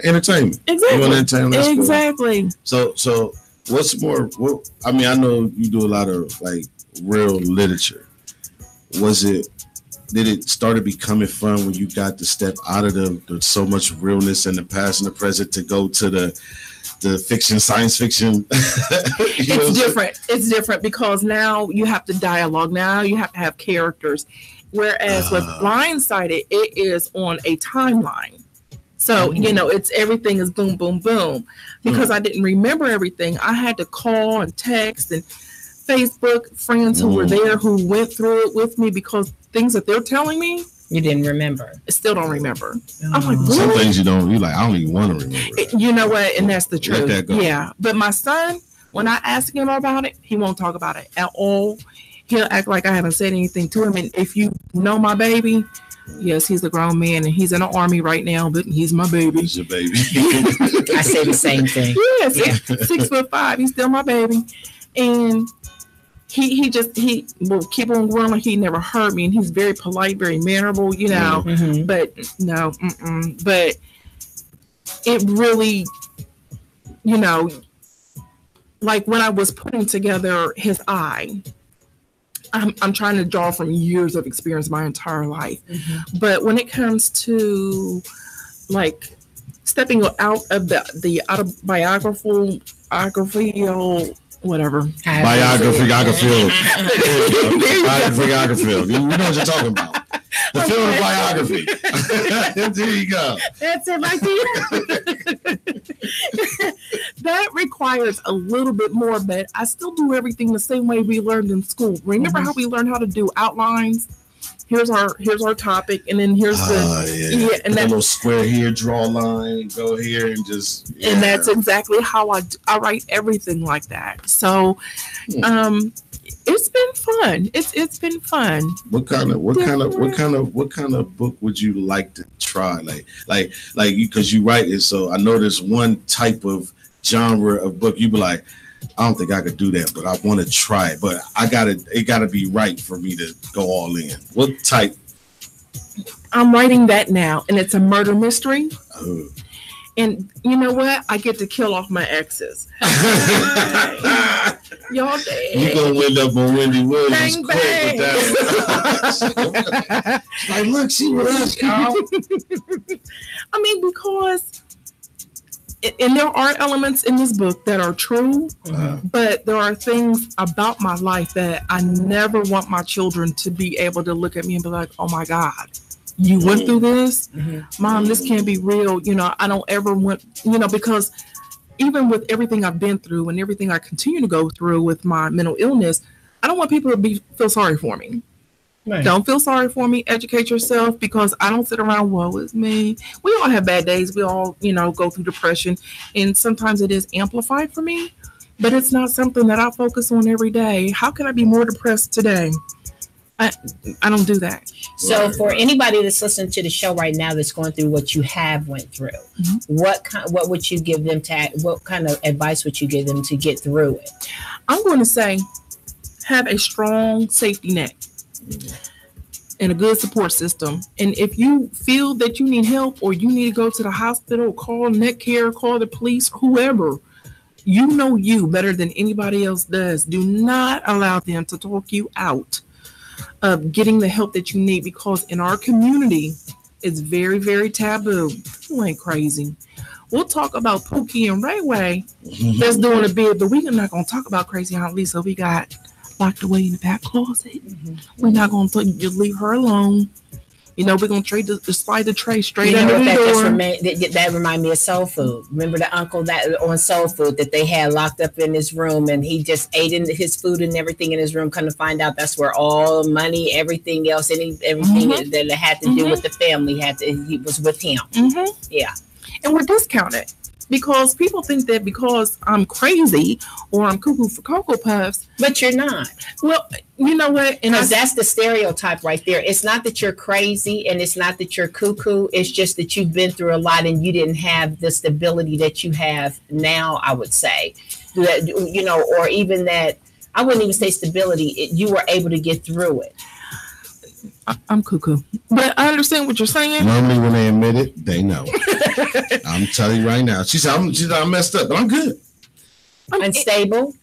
Entertainment. Exactly. So what's more? I know you do a lot of like real literature. Did it start becoming fun when you got to step out of the so much realness in the past and the present to go to the fiction, science fiction? It's different. It's different because now you have to dialogue. Now you have to have characters. Whereas with Blindsided, it is on a timeline. So, it's everything is boom, boom, boom. Because I didn't remember everything, I had to call and text and Facebook friends who were there who went through it with me because things that they're telling me, you didn't remember. I still don't remember. I'm like, really? Some things you don't, I don't even want to remember. You know what? And that's the truth. Let that go. Yeah. But my son When I ask him about it, he won't talk about it at all. He'll act like I haven't said anything to him. And if you know my baby, yes, he's a grown man and he's in the army right now, but he's my baby. He's your baby. I say the same thing. Yes, yeah. 6'5". He's still my baby. And he will keep on growing. He never hurt me. And he's very polite, very mannerable, you know. Mm-hmm. But no, but it really, you know, like when I was putting together his eye, I'm trying to draw from years of experience my entire life. Mm-hmm. But when it comes to like stepping out of the autobiographical, whatever. Biography. You know what you're talking about. The film of biography. There you go. That's it right there. That requires a little bit more, but I still do everything the same way we learned in school. Remember how we learned how to do outlines? Here's our topic, and then here's and that little square here, draw a line, go here, and just and that's exactly how I write everything like that. So, it's been fun. It's been fun. What kind of book would you like to try? Like you, because you write it. So I know there's one type of genre of book you'd be like, I don't think I could do that, but I want to try it. But it gotta be right for me to go all in. What type? I'm writing that now, and it's a murder mystery. And you know what? I get to kill off my exes. Y'all dead. You gonna wind up on Wendy Williams bang, bang. With that. Like, look, she with us, y'all. I mean, because and there are elements in this book that are true, but there are things about my life that I never want my children to be able to look at me and be like, oh my God, you went through this? Mom, this can't be real. You know, I don't ever want, you know, because even with everything I've been through and everything I continue to go through with my mental illness, I don't want people to feel sorry for me. Right. Don't feel sorry for me. Educate yourself, because I don't sit around, woe is me. We all have bad days. We all, you know, go through depression, and sometimes it is amplified for me, but it's not something that I focus on every day. How can I be more depressed today? I don't do that. So for anybody that's listening to the show right now that's going through what you have went through, what would you give them what kind of advice would you give them to get through it? I'm going to say, have a strong safety net and a good support system. And if you feel that you need help, or you need to go to the hospital, call neck care, call the police, whoever, you know you better than anybody else does. Do not allow them to talk you out of getting the help that you need, because in our community, it's very, very taboo. You ain't crazy. We'll talk about Pookie and Ray Way that's doing a bid, but we're not going to talk about Crazy Aunt Lisa. We got locked away in the back closet. We're not going to just leave her alone. You know, we're going to trade the spider tray straight under the door. That remind me of Soul Food. Remember the uncle that on Soul Food that they had locked up in his room, and he just ate his food and everything in his room. Come to find out, that's where all money, everything else, everything that had to do with the family he was with him. Yeah. And we're discounted, because people think that because I'm crazy or I'm cuckoo for Cocoa Puffs. But you're not. Well, you know what? And that's the stereotype right there. It's not that you're crazy, and it's not that you're cuckoo. It's just that you've been through a lot and you didn't have the stability that you have now, I would say. That, you know, or even that, I wouldn't even say stability. You were able to get through it. I'm cuckoo, but I understand what you're saying. Normally, when they admit it, they know. I'm telling you right now. She said, I'm messed up, but I'm good. I'm unstable.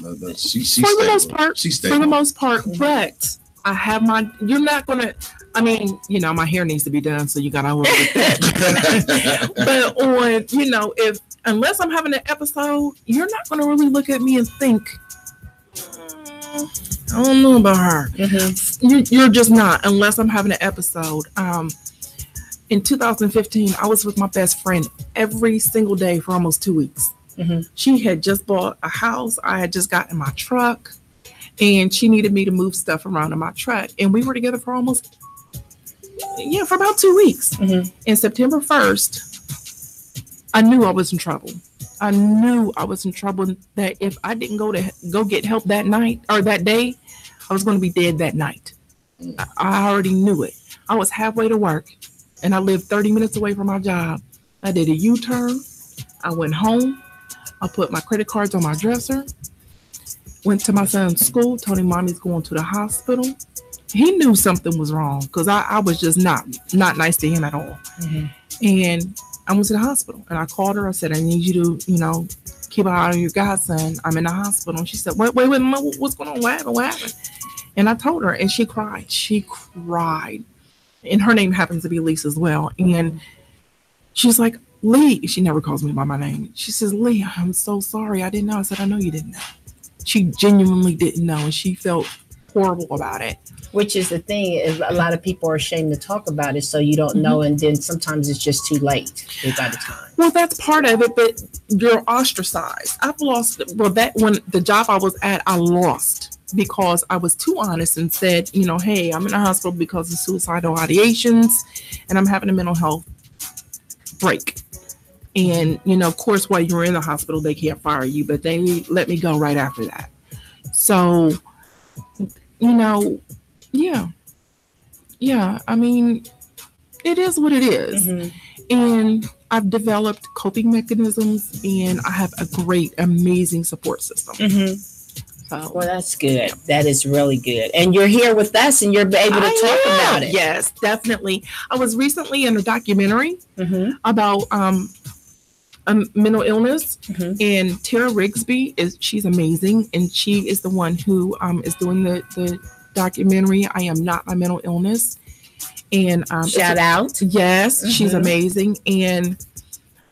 No, she's for the stable. most part. She's stable. For the most part, but I have my. You're not gonna. I mean, you know, my hair needs to be done, so you gotta look at that. But on, you know, unless I'm having an episode, you're not gonna really look at me and think, I don't know about her. You're just not, unless I'm having an episode. In 2015, I was with my best friend every single day for almost 2 weeks. She had just bought a house. I had just gotten my truck, and she needed me to move stuff around in my truck. And we were together for for about 2 weeks. And September 1st, I knew I was in trouble. I knew I was in trouble, that if I didn't go get help that night or that day, I was going to be dead that night. I already knew it. I was halfway to work and I lived 30 minutes away from my job. I did a U-turn. I went home. I put my credit cards on my dresser. Went to my son's school, told him mommy's going to the hospital. He knew something was wrong because I was just not nice to him at all. Mm-hmm. And I went to the hospital and I called her. I said, I need you to, keep an eye on your godson. I'm in the hospital. And she said, wait, what's going on? What happened? And I told her, and she cried. And her name happens to be Lisa as well. And she's like, Lee, she never calls me by my name. She says, Lee, I'm so sorry. I didn't know. I said, I know you didn't know. She genuinely didn't know, and she felt horrible about it. Which is the thing, is a lot of people are ashamed to talk about it, so you don't know, and then sometimes it's just too late by the time. Well, that's part of it, but you're ostracized. I've lost, when the job I was at, I lost because I was too honest and said, hey, I'm in the hospital because of suicidal ideations, and I'm having a mental health break. And, of course, while you're in the hospital, they can't fire you, but they let me go right after that. So, yeah. I mean, it is what it is. Mm-hmm. And I've developed coping mechanisms, and I have a great, amazing support system. Mm-hmm. So, well, that's good. That is really good. And you're here with us, and you're able to talk about it. Yes, definitely. I was recently in a documentary about mental illness, and Tara Rigsby she's amazing, and she is the one who is doing the documentary. I Am Not My Mental Illness, and shout out. Yes, she's amazing, and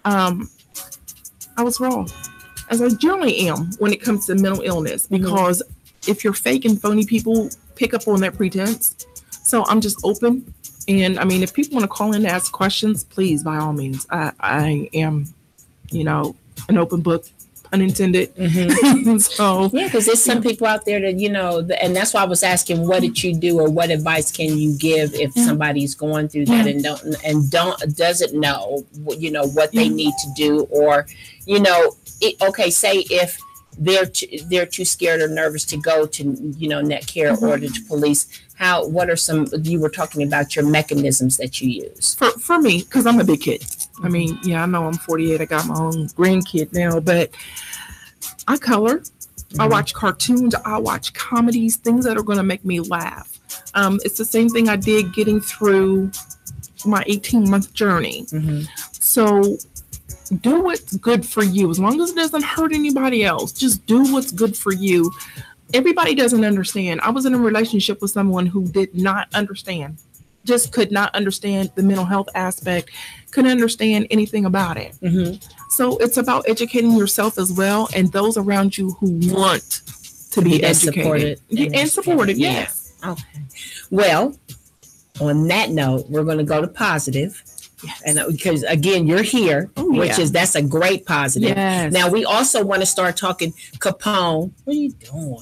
I was wrong, as I generally am when it comes to mental illness, because if you're fake and phony, people pick up on that pretense. So I'm just open, and I mean, if people want to call in to ask questions, please, by all means. I am an open book, unintended. So yeah, because there's some people out there that and that's why I was asking, what did you do, or what advice can you give if somebody's going through that and doesn't know what they need to do, or say if they're too scared or nervous to go to net care or to police. What are some, you were talking about your mechanisms that you use? For me, because I'm a big kid. I mean, I know I'm 48. I got my own grandkid now, but I color. I watch cartoons. I watch comedies, things that are going to make me laugh. It's the same thing I did getting through my 18-month journey. So do what's good for you. As long as it doesn't hurt anybody else, just do what's good for you. Everybody doesn't understand. I was in a relationship with someone who did not understand, just could not understand the mental health aspect, couldn't understand anything about it. So it's about educating yourself as well, and those around you who want to be educated and supported. Yes. Okay. Well, on that note, we're going to go to positive. Yes. And because again, you're here, that's a great positive. Yes. Now we also want to start talking Capone. What are you doing?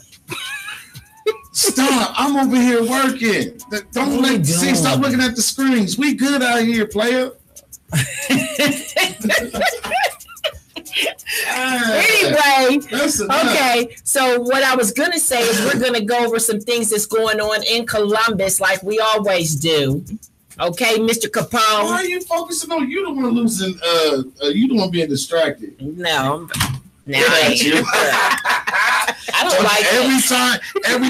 Stop! I'm over here working. Stop looking at the screens. We good out here, player. Anyway, okay. So what I was gonna say is we're gonna go over some things that's going on in Columbus, like we always do. Okay, Mr. Capone. Why are you focusing on you? The one losing. You the one being distracted. No. I don't like every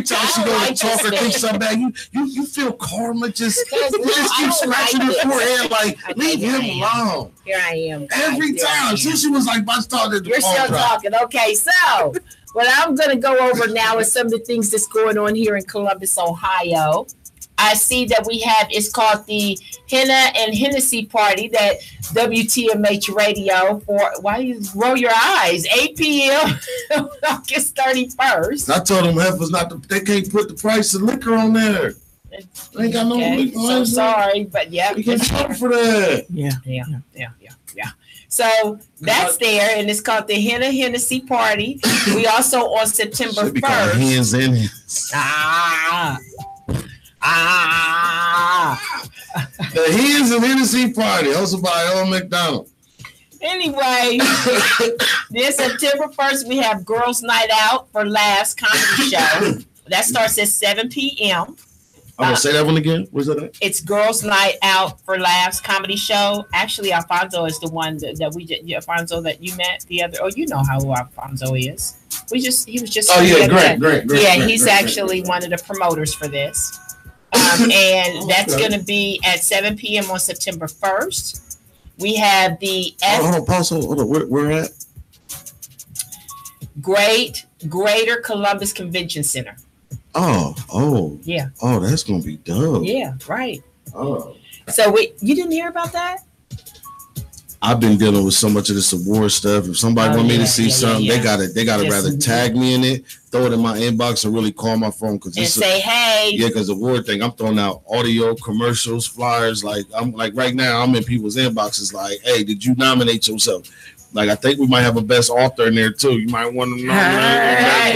time she goes to talk or think something bad, you feel karma just keep scratching your forehead like leave him alone. Here I am. Every time. She was like about to start at the You're still talking. Okay, so what I'm gonna go over now is some of the things that's going on here in Columbus, Ohio. I see that we have, it's called the Henna and Hennessy Party that WTMH Radio why do you roll your eyes? 8 p.m. August 31st. I told them heifers they can't put the price of liquor on there. They ain't got no liquor. So sorry, but yeah. You get trouble for that. Yeah. So that's there, and it's called the Henna Hennessy Party. We also on September 1st. Hands in hands. The Hens and Hennessy Party, hosted by Old McDonald. Anyway, then September 1st, we have Girls Night Out for Laughs comedy show. That starts at 7 p.m. I'm gonna say that one again. Where's that at? It's Girls Night Out for Laughs comedy show. Actually, Alfonso is the one that we did. Alfonso that you met the other. Oh, you know who Alfonso is. He was just. Oh yeah, great. Yeah, he's actually one of the promoters for this. And that's going to be at 7 p.m. on September 1st. We have the hold on. Where at? Greater Columbus Convention Center. Oh. Yeah. Oh, that's going to be dope. Yeah, right. Oh. So you didn't hear about that? I've been dealing with so much of this award stuff. If somebody want me to see something, they gotta rather tag me in it, throw it in my inbox, or really call my phone and say, hey. Yeah, because the award thing, I'm throwing out audio, commercials, flyers. Like I'm like right now, I'm in people's inboxes. Like, hey, did you nominate yourself? Like, I think we might have a best author in there too. You might want to nominate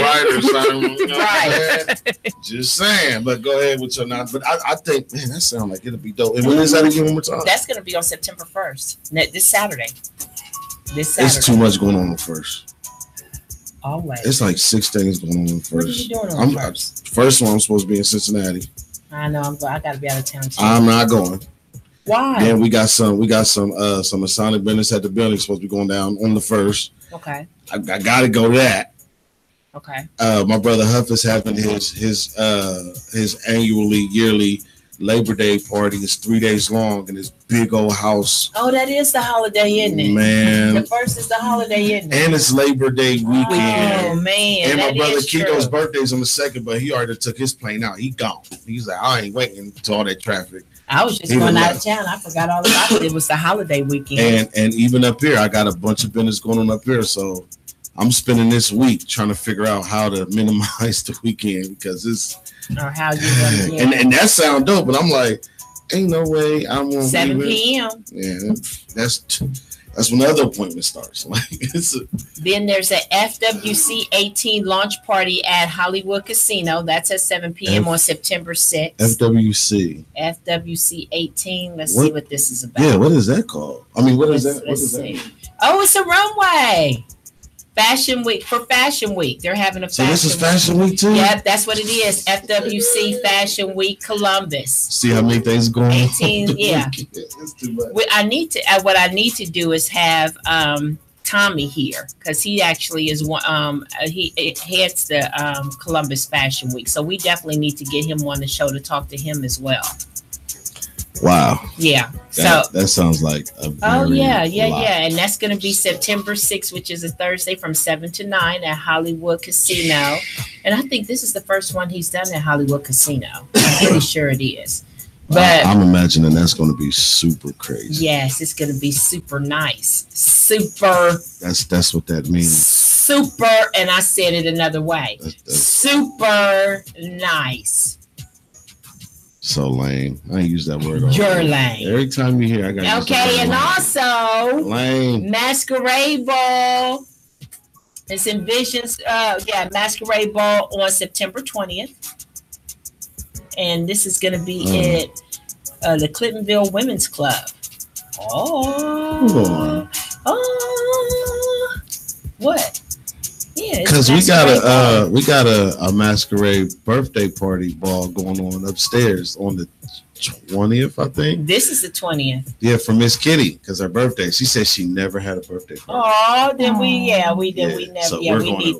best writer or something. You know, right. Just saying. But go ahead with your nomination. But I think, man, that sounds like it'll be dope. And when is that again? One more time. That's going to be on September 1st. This Saturday. It's too much going on the first. Always. It's like 6 things going on the first. What are you doing on the first? First one, I'm supposed to be in Cincinnati. I know. I got to be out of town too. I'm not going. Why? Then we got some Masonic business at the building supposed to be going down on the 1st. Okay. I gotta go to that. Okay. My brother Huff is having his yearly Labor Day party. It's 3 days long in this big old house. Oh, that is the holiday, isn't it? Man. The 1st is the holiday, isn't it? And it's Labor Day weekend. Oh man. And my brother Keto's birthday's on the 2nd, but he already took his plane out. He gone. He's like, I ain't waiting until all that traffic. I was just going out of town. I forgot all about it. It was the holiday weekend. And even up here, I got a bunch of business going on up here. So I'm spending this week trying to figure out how to minimize the weekend because it's or how you want to and that sound dope, but I'm like, ain't no way I'm gonna 7 p.m. Yeah, that's when the other appointment starts. Like then there's a FWC 18 launch party at Hollywood Casino. That's at 7 p.m. on September 6th. FWC 18. Let's see what this is about. Yeah, what is that called? I mean, what is that? Let's see. Oh, it's a runway. Fashion Week for Fashion Week. They're having a fashion. So this is Fashion Week too? Yep, that's what it is. FWC Fashion Week Columbus. See how many things going on? 18, yeah. It's too much. What I need to do is have Tommy here because he actually is one. He heads the Columbus Fashion Week, so we definitely need to get him on the show to talk to him as well. Wow. Yeah. That sounds like a very and that's going to be September 6th, which is a Thursday from 7 to 9 at Hollywood Casino. And I think this is the first one he's done at Hollywood Casino. I'm pretty sure it is. But I'm imagining that's going to be super crazy. Yes, it's going to be super nice. Super. That's what that means. Super, and I said it another way. Super nice. So lame. I ain't use that word. You're lame. Every time you hear, I got. Okay, and also lame. Masquerade Ball. It's Envisions. Masquerade Ball on September 20th, and this is going to be at the Clintonville Women's Club. What? Yeah, because we got a masquerade birthday party ball going on upstairs on the 20th, I think. This is the 20th. Yeah, for Miss Kitty, because her birthday. She said she never had a birthday party. Oh, then we never. So we need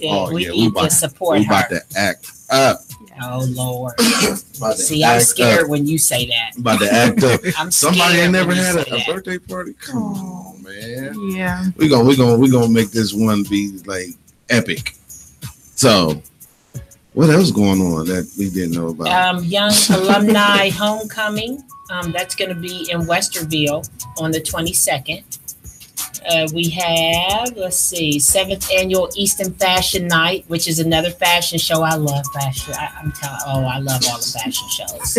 to support her. We about to act up. Oh Lord! See, I'm scared when you say that. About to act up. Somebody ain't never had a birthday party. Come on, man. Yeah. We gonna make this one be like epic. So, what else going on that we didn't know about? Young Alumni Homecoming. That's going to be in Westerville on the 22nd. We have, 7th Annual Easton Fashion Night, which is another fashion show. I love fashion. I love all the fashion shows.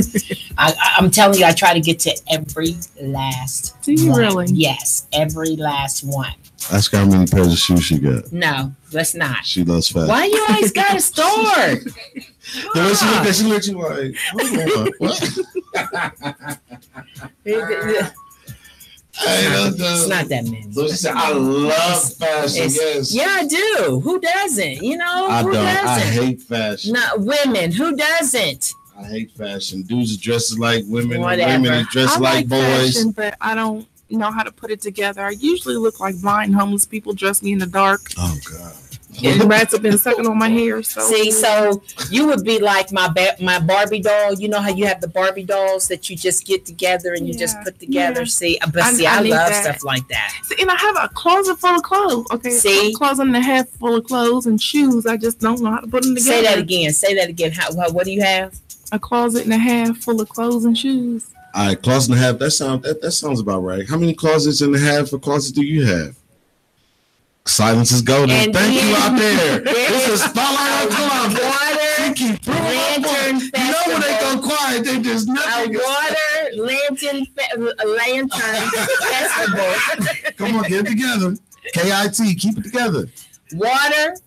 I'm telling you, I try to get to every last one. Do you really? Yes, every last one. Ask her how many pairs of shoes she got. No, let's not. She loves fashion. Why you always got to start? The way she looked at you like, hold on, what? It's not that many. So she said, I love fashion. Yes. Yeah, I do. Who doesn't? You know, I who don't. doesn't? I hate fashion. Not women. Who doesn't? I hate fashion. Dudes are dressed like women. Whatever. And women are dressed like boys. Fashion, but I don't know how to put it together. I usually look like blind homeless people dress me in the dark. Oh God. And rats have been sucking on my hair. So see, so you would be like my Barbie doll. You know how you have the Barbie dolls that you just get together and you just put together. Yeah. See, but I love that. Stuff like that. See, and I have a closet full of clothes. Okay, see, a closet and a half full of clothes and shoes. I just don't know how to put them together. Say that again. Say that again. What do you have? A closet and a half full of clothes and shoes. All right, closet and a half. That sounds about right. How many closets and a half of closets do you have? Silence is golden. And thank you out there. This is Spotlight on Columbus. Lantern festival. You know when they go quiet, they just nothing. A water lantern festival. Come on, get it together. KIT, keep it together. Water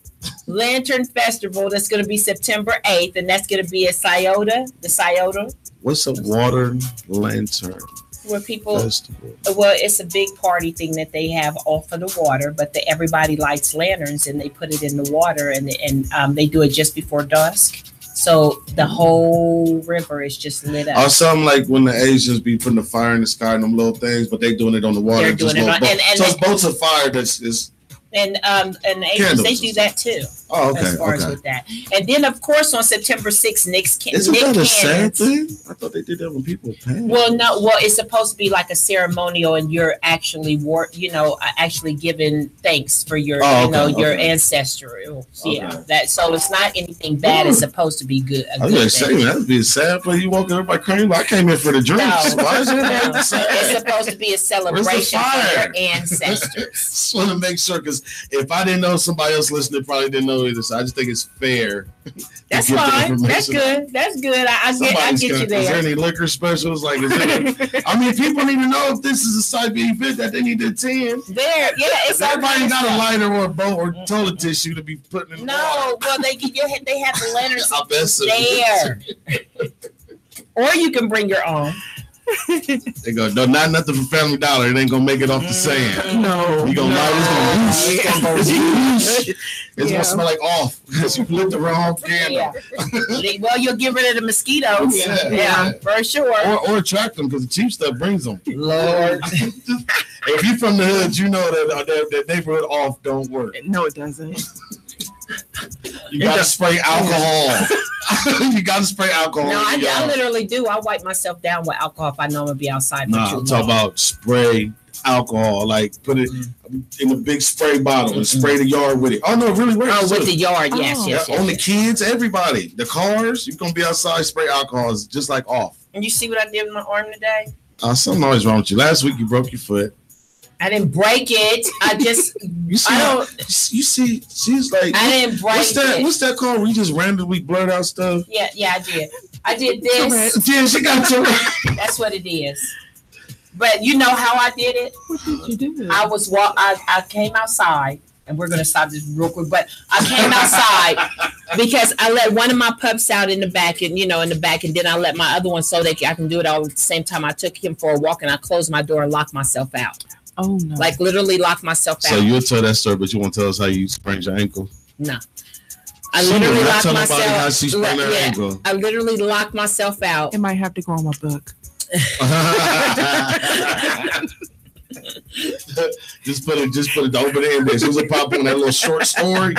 Lantern Festival. That's going to be September 8th, and that's going to be at Scioto. The Scioto. What's a water lantern? Where people, well, it's a big party thing that they have off of the water, but everybody lights lanterns and they put it in the water, and they do it just before dusk. So the whole river is just lit up. Or something like when the Asians be putting the fire in the sky and them little things, but they doing it on the water. They're doing it on, and so it's boats of fire that's and the Asians, they do that too. Oh, okay. As far as with that, and then of course on September 6th, Isn't that a sad thing? I thought they did that when people passed. Well, no. Well, it's supposed to be like a ceremonial, and you're actually actually giving thanks for your your ancestral. Yeah, that. So it's not anything bad. It's supposed to be good. I was gonna say that'd be sad for you walking everybody crazy. I came in for the drinks. No, why is it sad? It's supposed to be a celebration for your ancestors. Just want to make sure, because if I didn't know, somebody else listening probably didn't know either. So I just think it's fair. That's fine. That's good. That's good. I get you there. Is there any liquor specials? Like, I mean, people need to know if this is a side B event that they need to attend. There, yeah, it's everybody got a lighter or a bowl or toilet tissue to be putting in. No, well, they have the lanterns there. Or you can bring your own. They go, no, not nothing from Family Dollar. It ain't gonna make it off the sand. No, you gonna it's gonna smell like off because you lit the wrong candle. Yeah. Well, you'll get rid of the mosquitoes. Yeah, for sure. Or attract them, because the cheap stuff brings them. Lord, if you're from the hood, you know that neighborhood off don't work. No, it doesn't. You gotta spray alcohol. You gotta spray alcohol. No, I literally do. I wipe myself down with alcohol if I know I'm gonna be outside. I'm talking about spray alcohol, like put it in a big spray bottle and spray the yard with it. Oh no, it really works. Oh, with the yard, yes. On the kids, everybody, the cars, you're gonna be outside, spray alcohol. It's just like off. And you see what I did with my arm today? Something always wrong with you. Last week you broke your foot. I didn't break it. I just you see, she's like, I didn't break it. What's that called? We just randomly blurt out stuff. Yeah, I did. I did this. Yeah, she got to. That's what it is. But you know how I did it? What did you do? I came outside, and we're gonna stop this real quick. But I came outside because I let one of my pups out in the back, and then I let my other one so that I can do it all at the same time. I took him for a walk, and I closed my door and locked myself out. Oh no! Like literally locked myself out. So you'll tell that story, but you won't tell us how you sprained your ankle? No. I literally locked myself. How she sprained her ankle. I literally locked myself out. It might have to go on my book. Just put it the open end there. As soon as it pop on that little short story,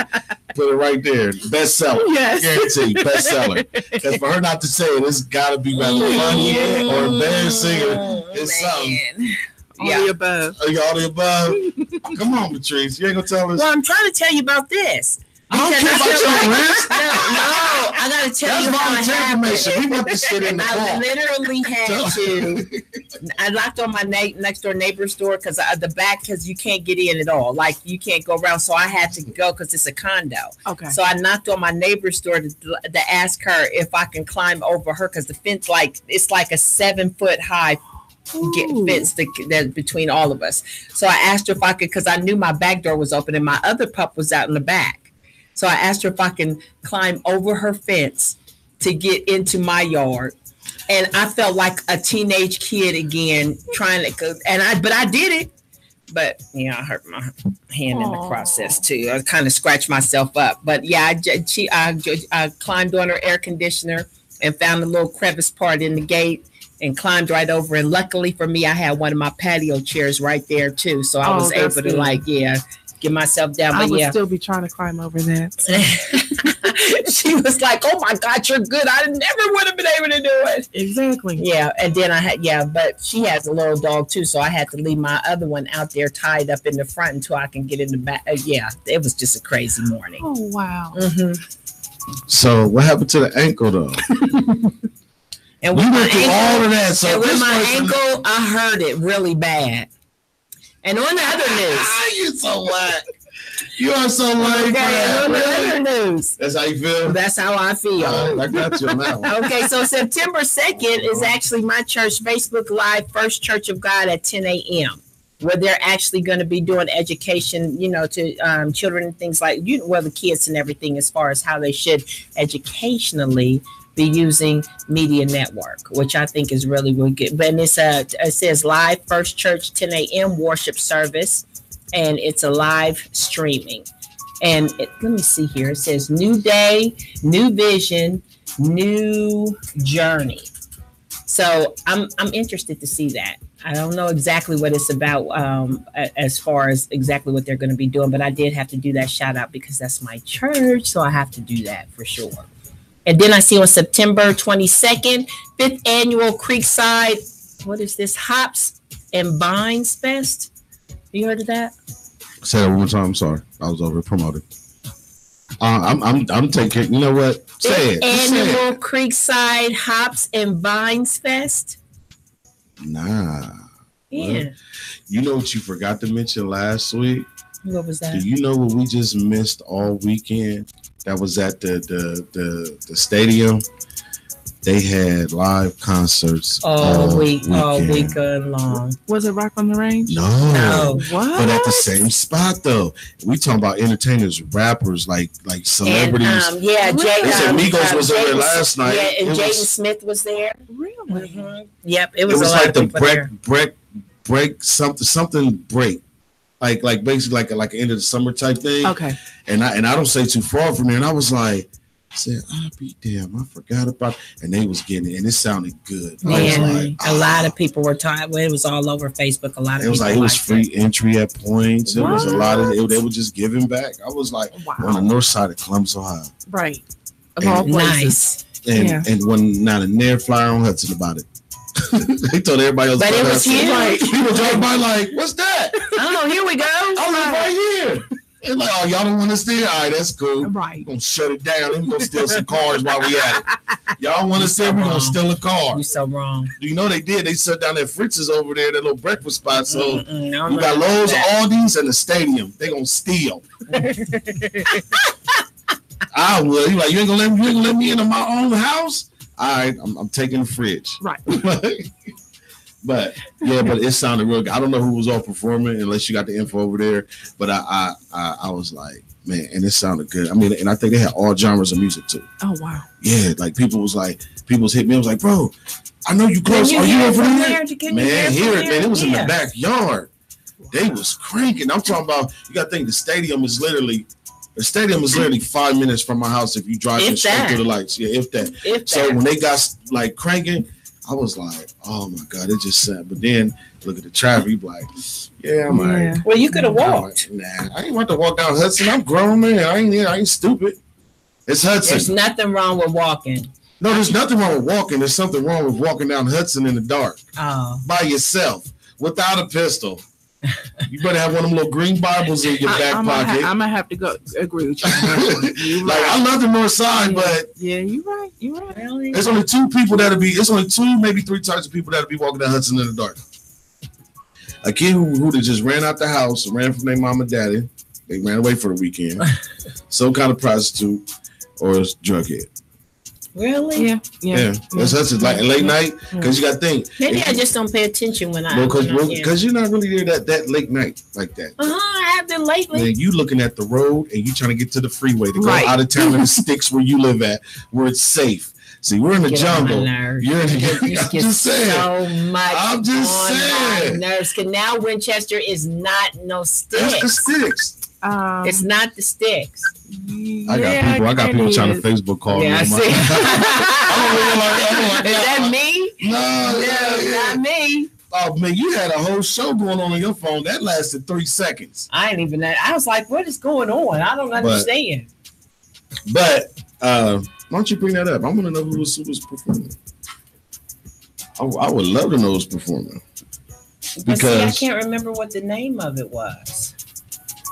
put it right there. Bestseller. Yes. Guaranteed. Bestseller. Because for her not to say it, it's gotta be rather funny or embarrassing. It's something. All the above. All the above. Come on, Patrice. You ain't gonna tell us. Well, I'm trying to tell you about this. I don't care about your wrist. No, I gotta tell you how it happened. We want this shit in the car. I literally had to. I knocked on my next door neighbor's door because you can't get in at all. Like you can't go around. So I had to go because it's a condo. Okay. So I knocked on my neighbor's door to ask her if I can climb over her because the fence it's like a 7-foot high fence that between all of us. So I asked her if I could, because I knew my back door was open and my other pup was out in the back. So I asked her if I can climb over her fence to get into my yard. And I felt like a teenage kid again, but I did it. But yeah, I hurt my hand in the process too. I kind of scratched myself up. But yeah, I climbed on her air conditioner and found a little crevice part in the gate and climbed right over. And luckily for me, I had one of my patio chairs right there too, so I was able to get myself down. But I would still be trying to climb over that. She was like, "Oh my God, you're good. I never would have been able to do it." Exactly. Yeah, and then but she has a little dog too, so I had to leave my other one out there tied up in the front until I can get in the back. It was just a crazy morning. Oh wow. Mm-hmm. So what happened to the ankle though? And we went through all of that. So with my ankle, I hurt it really bad. And on the other news, you so what? You are so lame. Okay, on the other news. That's how you feel? That's how I feel. I got you on that one. Okay, so September 2nd is actually my church Facebook Live, First Church of God at 10 a.m., where they're actually going to be doing education, to children and things like, the kids and everything, as far as how they should educationally be using media network, which I think is really, really good. But it says live First Church 10 a.m. worship service, and it's a live streaming. And let me see here. It says new day, new vision, new journey. So I'm interested to see that. I don't know exactly what it's about as far as exactly what they're going to be doing, but I did have to do that shout out because that's my church, so I have to do that for sure. And then I see on September 22nd, 5th annual Creekside, what is this? Hops and Vines Fest. You heard of that? Say that one more time. I'm sorry. I was over promoted. I'm taking, you know what? Say it. Annual Creekside Hops and Vines Fest. Nah. Yeah. Well, you know what you forgot to mention last week? What was that? Do you know what we just missed all weekend? That was at the stadium. They had live concerts all weekend long. Was it Rock on the Range? No. What? But at the same spot though. We talking about entertainers, rappers, like celebrities. And, they said Migos was there last night. Yeah, and Jaden Smith was there. Really? Mm-hmm. Yep. It was like the break something break. Like basically like an end of the summer type thing. Okay. And I don't say too far from there. And I was like, I'll be damn, I forgot about it. And they was getting it, and it sounded good. Man, a lot of people were tired. It was all over Facebook. A lot of people. It was free entry at points. It was a lot of they were just giving back. I was like, on the north side of Columbus, Ohio. Right. Of all places. Nice. And when not a near flyer on Hudson about it. They told everybody else. But it was here. Like, people drive by like, what's that? Oh, here we go. I was right here. It's like, oh, y'all don't want to steal? All right, that's cool. Right. We're going to shut it down. We're going to steal some cars while we at it. Y'all want to steal? We're going to steal a car. You're so wrong. You know they did. They shut down that Fritz's over there, that little breakfast spot. So we got Lowe's, Aldi's, and the stadium. They going to steal. I will. You like, you ain't going to let me into my own house? All right, I'm taking the fridge. Right. But it sounded real good. I don't know who was all performing unless you got the info over there. But I was like, man, and it sounded good. I mean, and I think they had all genres of music too. Oh wow. Yeah, like people was hitting me. I was like, bro, I know you close. Are you over there? Man, hear it, man. It was in the backyard. Wow. They was cranking. I'm talking about. You got to think the stadium is literally 5 minutes from my house if you drive straight through the lights. Yeah, if that. So when they got like cranking, I was like, oh my God, it just sad. But then look at the traffic, you be like, yeah, I'm like, well, you could have walked. Nah, I ain't want to walk down Hudson. I'm grown, man. I ain't stupid. It's Hudson. There's nothing wrong with walking. No, there's nothing wrong with walking. There's something wrong with walking down Hudson in the dark. By yourself without a pistol. You better have one of them little green Bibles in your back pocket. I'm gonna have to go agree with you. Like, I love the north side, but you're right. Really? There's only it's only two, maybe three types of people that'll be walking down Hudson in the dark. A kid who just ran out the house, ran from their mom and daddy. They ran away for the weekend. Some kind of prostitute or a drug head. Really? Yeah. That's like late night because you got to think. Maybe I just don't pay attention when I. Because you're not really there that late night like that. I have been lately. Man, you looking at the road and you trying to get to the freeway to go out of town in the sticks where you live at, where it's safe. See, we're in the jungle. You're in the. I'm just saying. So much. I'm just saying. My nerves. Cause now Winchester is not no sticks. That's the sticks. It's not the sticks. I got people trying to Facebook call me. I see. Is that me? No, not me. Oh man, you had a whole show going on your phone that lasted 3 seconds. I was like, what is going on? I don't understand. But why don't you bring that up? I want to know who was performing. I would love to know who's performing. But see, I can't remember what the name of it was.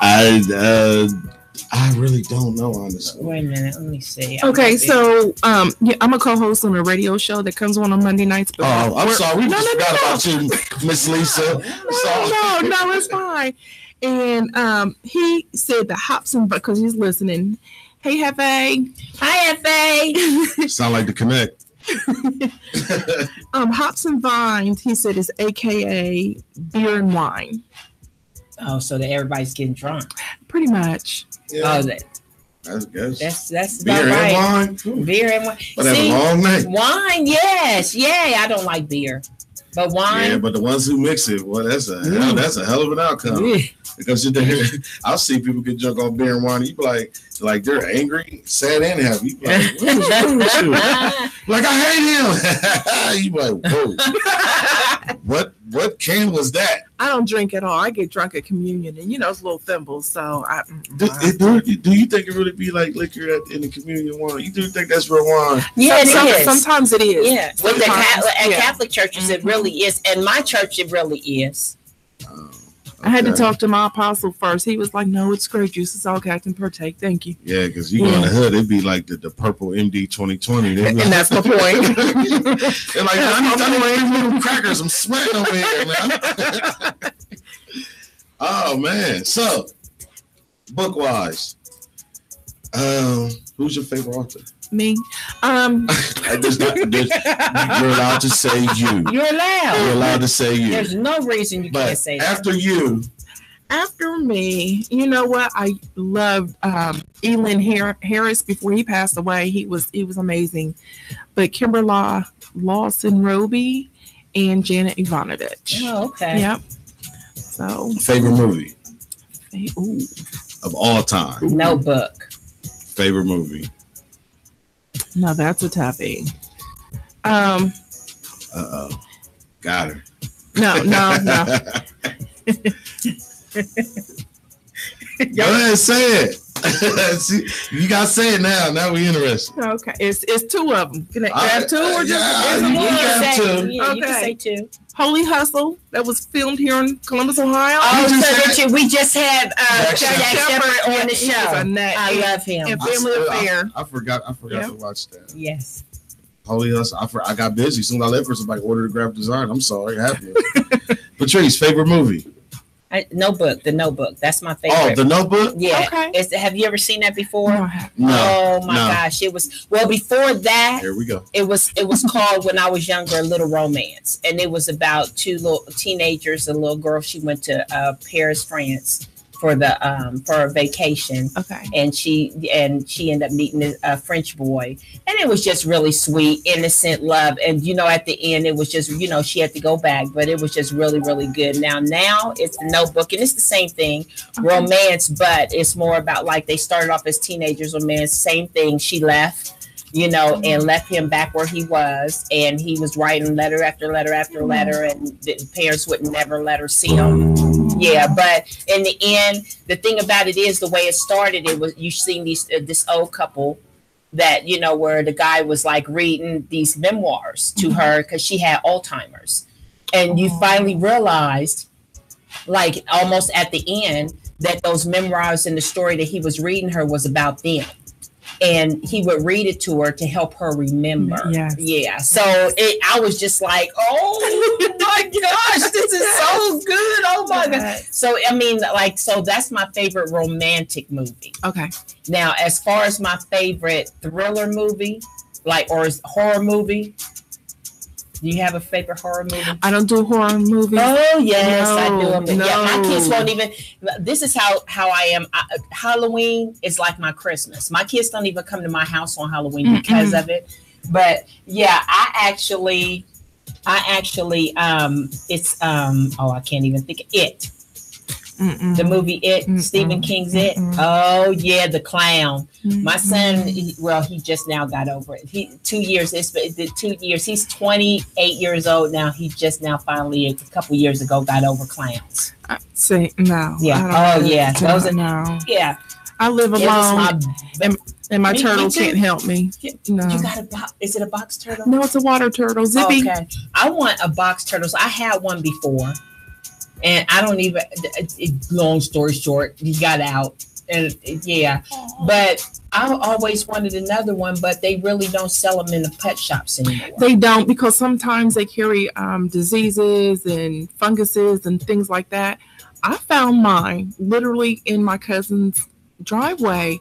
I really don't know, honestly. Wait a minute, let me see. Okay, so I'm a co-host on a radio show that comes on Monday nights. But I'm sorry, we just forgot about you, Miss Lisa. No, it's fine. And he said the Hobson, because he's listening. Hey, Hefe. Hi, Hefe. Sound like the Connect. Hobson Vines, he said, is AKA beer and wine. Oh, so that everybody's getting drunk. Pretty much. Yeah. Oh, that's beer about right. And wine. Beer and wine. But have a long night. Wine, yes. Yeah, I don't like beer. But wine. Yeah, but the ones who mix it, well, that's a hell of an outcome. Yeah. Because I'll see people get drunk on beer and wine. You be like they're angry, sad, and happy. You be like, what is wrong with you? Like, I hate him. You be like, whoa. What can was that? I don't drink at all. I get drunk at communion, and it's little thimbles. So do you think it really be like liquor in the communion wine? You do think that's real wine? Yeah, it is. Sometimes it is. Yeah, with at Catholic churches, it really is, and my church, it really is. I had to talk to my apostle first. He was like, "No, it's grape juice. It's all Captain Partake. Thank you." Yeah, because you go in the hood, it'd be like the purple MD 2020, and that's the point. They're like, I need little crackers. I'm sweating over here, man. Oh man, so book wise, who's your favorite author? Me. You're allowed to say you. You're allowed. You're allowed to say you. There's no reason you can't say that. After me, you know what? I loved Elin Harris before he passed away. He was amazing. But Kimberly Lawson Roby and Janet Ivanovich. Oh, okay. Yep. So favorite movie ooh. Of all time. Notebook. Favorite movie. No, that's a toughie. Got her. No. Go ahead, say it. See, you gotta say it now. Now we're interested. Okay, it's two of them. Can I have two or just one? You can say two. Holy Hustle, that was filmed here in Columbus, Ohio. Oh, we just had Jack Shepherd on the show. I love him. And Family Affair. I forgot to watch that. Yes. Holy Hustle. I got busy. As soon as I left for somebody ordered a graphic design. I'm sorry. Patrice, favorite movie? Notebook. The Notebook. That's my favorite. Oh, The Notebook? Yeah. Okay. Have you ever seen that before? No. Oh my gosh. It was before that. Here we go. It was called when I was younger, Little Romance. And it was about two little teenagers, a little girl. She went to Paris, France for a vacation. Okay. And she ended up meeting a French boy. And it was just really sweet, innocent love. And at the end it was just, she had to go back, but it was just really, really good. Now it's The Notebook, and it's the same thing, romance, but it's more about like they started off as teenagers, romance, same thing. She left, and left him back where he was, and he was writing letter after letter after letter, and the parents would never let her see him. Yeah, but in the end, the thing about it is the way it started. It was you seen this old couple that where the guy was like reading these memoirs to her because she had Alzheimer's, and you finally realized, like almost at the end, that those memoirs and the story that he was reading her was about them. And he would read it to her to help her remember. Yes. Yeah. So I was just like, oh my gosh, this is so good. Oh my God. So, so that's my favorite romantic movie. Okay. Now, as far as my favorite thriller movie, Like, or is horror movie? Do you have a favorite horror movie? I don't do horror movies. Oh yes, I do them. No. Yeah, my kids won't even. This is how I am. Halloween is like my Christmas. My kids don't even come to my house on Halloween because of it. But yeah, I actually, it's oh, I can't even think of it. The movie It, Stephen King's It. Oh yeah, the clown. My son, he just now got over it. 2 years. It's the 2 years. He's 28 years old now. He just now finally a couple years ago got over clowns. Say no. Yeah. Oh yeah. Those are no. Yeah. I live alone, and my turtle can't help me. No. You got a box? Is it a box turtle? No, it's a water turtle. Zippy. Okay. I want a box turtle. So I had one before. And I don't even, long story short, he got out. And yeah, but I always wanted another one, but they really don't sell them in the pet shops anymore. They don't, because sometimes they carry diseases and funguses and things like that. I found mine literally in my cousin's driveway.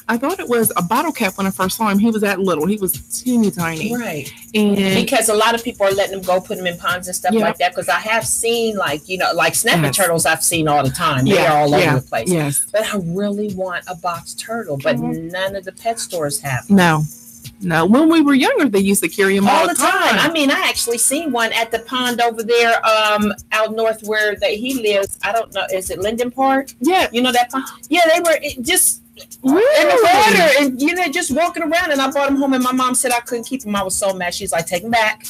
I thought it was a bottle cap when I first saw him. He was that little. He was teeny tiny. Right. And because a lot of people are letting them go, putting them in ponds and stuff like that. Because I have seen, like snapping turtles I've seen all the time. They're all over the place. Yes. But I really want a box turtle, but none of the pet stores have them. No. When we were younger, they used to carry them all the time. I mean, I actually seen one at the pond over there out north where he lives. I don't know. Is it Linden Park? Yeah. You know that pond? Yeah, they were just... Really? In the water, and just walking around, and I brought them home, and my mom said I couldn't keep them. I was so mad. She's like, take them back.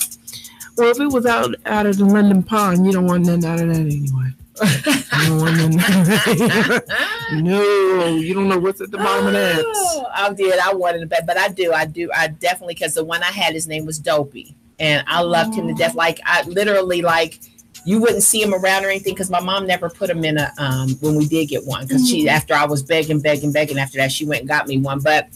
Well, if it was out of the Linden Pond, you don't want nothing out of that anyway. You don't want nothing. No, you don't know what's at the bottom of that. I wanted it, but I definitely, because the one I had, his name was Dopey, and I loved him to death. Like, I literally, like, you wouldn't see him around or anything, because my mom never put him in a when we did get one, because after I was begging after that, she went and got me one, but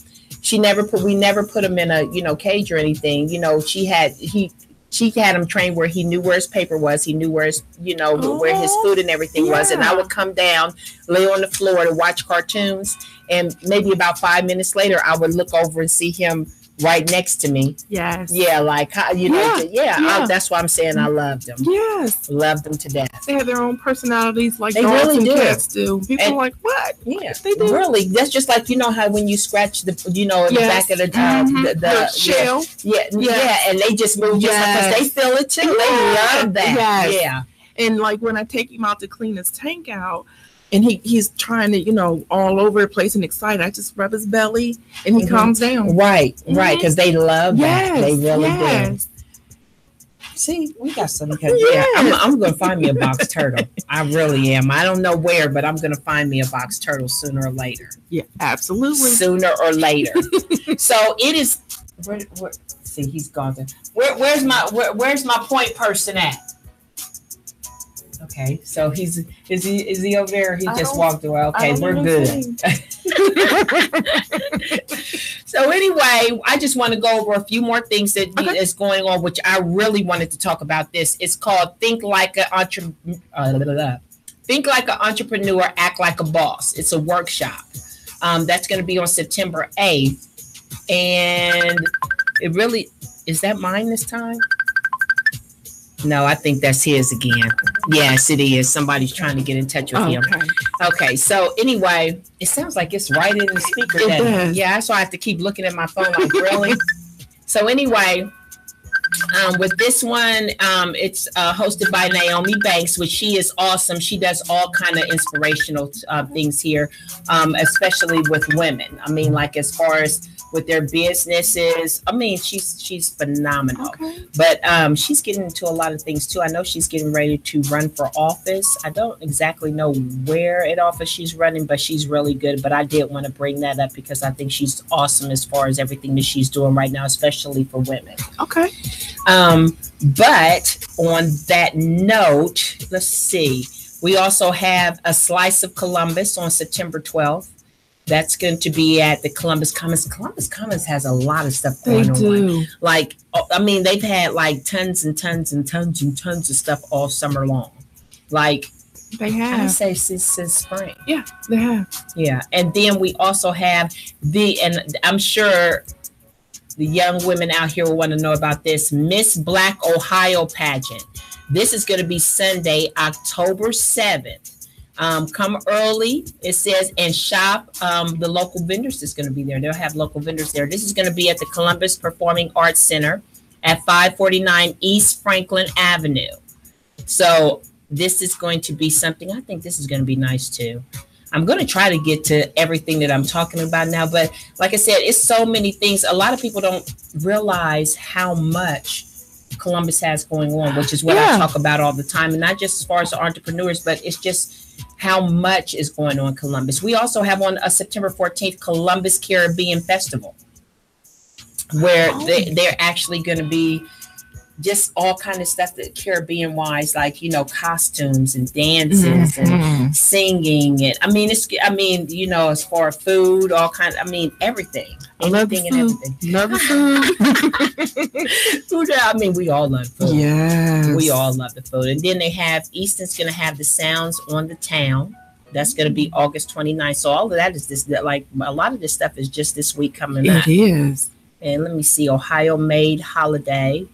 we never put him in a cage or anything. She had him trained where he knew where his paper was, he knew where his where his food and everything was, and I would come down, lay on the floor to watch cartoons, and maybe about 5 minutes later I would look over and see him right next to me. Yes. Yeah, like that's why I'm saying I loved them. Yes. Loved them to death. They have their own personalities, like they dogs really and do. Cats do. People are like, what? Yeah, they do. Really, that's just like how when you scratch the in the back of the shell. Yeah, and they just move just because they feel it too. They love that. Yes. Yeah. And like when I take him out to clean his tank out, and he's trying to, all over the place and excited, I just rub his belly and he calms down. Right, because they love that. They really do. See, we got something. I'm going to find me a box turtle. I really am. I don't know where, but I'm going to find me a box turtle sooner or later. Yeah, absolutely. Sooner or later. So it is. See, he's gone. Where's my point person at? Okay, so is he over there? He just walked away. Okay, we're good. So anyway, I just want to go over a few more things that is going on, which I really wanted to talk about. This it's called Think Like an Entrepreneur, Act Like a Boss. It's a workshop that's going to be on September 8th, and it really is that mine this time. No, I think that's his again. Yes, it is. Somebody's trying to get in touch with him. Okay. So anyway, it sounds like it's right in the speaker. Yeah, so I have to keep looking at my phone like, really? So anyway, with this one, it's hosted by Naomi Banks, which she is awesome. She does all kind of inspirational things here, especially with women. I mean, like as far as with their businesses. I mean, she's phenomenal. Okay. But she's getting into a lot of things too. I know she's getting ready to run for office. I don't exactly know where in office she's running, but she's really good. But I did want to bring that up because I think she's awesome as far as everything that she's doing right now, especially for women. Okay. But on that note, let's see. We also have a Slice of Columbus on September 12th. That's going to be at the Columbus Commons. Columbus Commons has a lot of stuff going on. Like, I mean, they've had like tons and tons and tons and tons of stuff all summer long. Like, they have. I say since spring. Yeah, they have. Yeah. And then we also have and I'm sure The young women out here will want to know about this. Miss Black Ohio pageant. This is going to be Sunday, October 7th. Come early, it says, and shop. The local vendors is going to be there. They'll have local vendors there. This is going to be at the Columbus Performing Arts Center at 549 East Franklin Avenue. So this is going to be something, I think this is going to be nice too. I'm going to try to get to everything that I'm talking about now. But like I said, it's so many things. A lot of people don't realize how much Columbus has going on, which is what I talk about all the time. And not just as far as the entrepreneurs, but it's just how much is going on in Columbus. We also have on September 14th, Columbus Caribbean Festival, where they're actually going to be just all kind of stuff that Caribbean wise, like, you know, costumes and dances and singing. And as far as food, all kinds, everything. Anything and everything. Love the food. Food, we all love food. Yes. We all love the food. And then they have, Easton's going to have the Sounds on the Town. That's going to be August 29th. So all of that is like a lot of this stuff is just this week coming up. It is. And let me see, Ohio Made Holiday,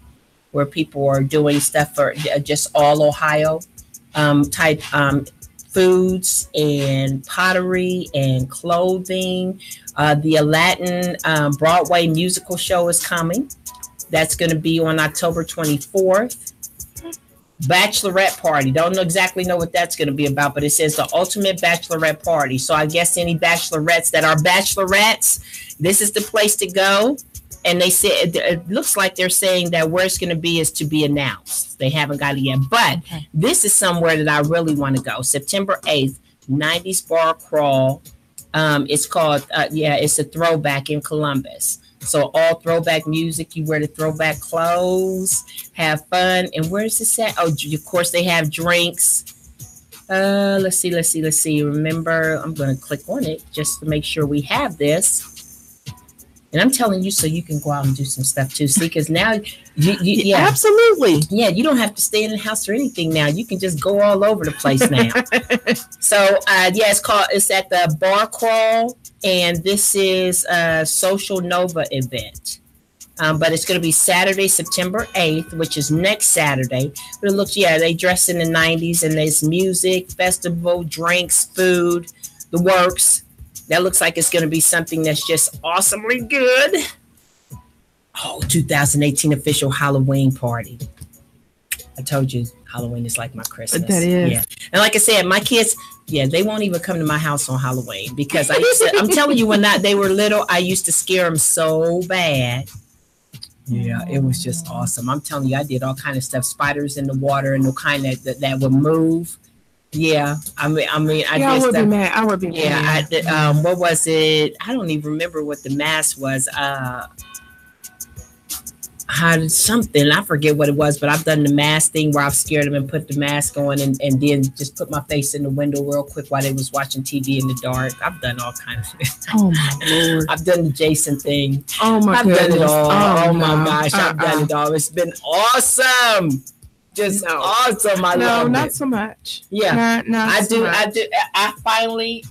where people are doing stuff for just all Ohio type foods and pottery and clothing. The Aladdin Broadway musical show is coming. That's going to be on October 24th. Bachelorette party. Don't exactly know what that's going to be about, but it says the ultimate bachelorette party. So I guess any bachelorettes that are bachelorettes, this is the place to go. And they said it looks like they're saying that where it's going to be is to be announced. They haven't got it yet, but this is somewhere that I really want to go. September 8th, 90s Bar Crawl. It's called it's a throwback in Columbus. So all throwback music, you wear the throwback clothes, have fun. And where's this at? Oh, of course they have drinks. Let's see. Remember, I'm going to click on it just to make sure we have this. And I'm telling you, so you can go out and do some stuff too. See, because now, absolutely. Yeah, you don't have to stay in the house or anything now. You can just go all over the place now. So, it's at the Bar Crawl, and this is a Social Nova event. But it's going to be Saturday, September 8th, which is next Saturday. But it looks, they dress in the 90s, and there's music, festival, drinks, food, the works. That looks like it's going to be something that's just awesomely good. Oh, 2018 official Halloween party. I told you Halloween is like my Christmas. That is. Yeah. And like I said, my kids, they won't even come to my house on Halloween because I'm telling you, when they were little, I used to scare them so bad. Yeah, it was just awesome. I'm telling you, I did all kind of stuff. Spiders in the water and the kind that would move. Yeah, I would be mad. I would be mad. What was it? I don't even remember what the mask was. Something, I forget what it was, but I've done the mask thing where I've scared them and put the mask on and then just put my face in the window real quick while they was watching TV in the dark. I've done all kinds of things. Oh my Lord. I've done the Jason thing. Oh my goodness. I've done it all. Oh my gosh, I've done it all. It's been awesome. Just awesome. I love it. No, not so much. Yeah, not I do. I finally.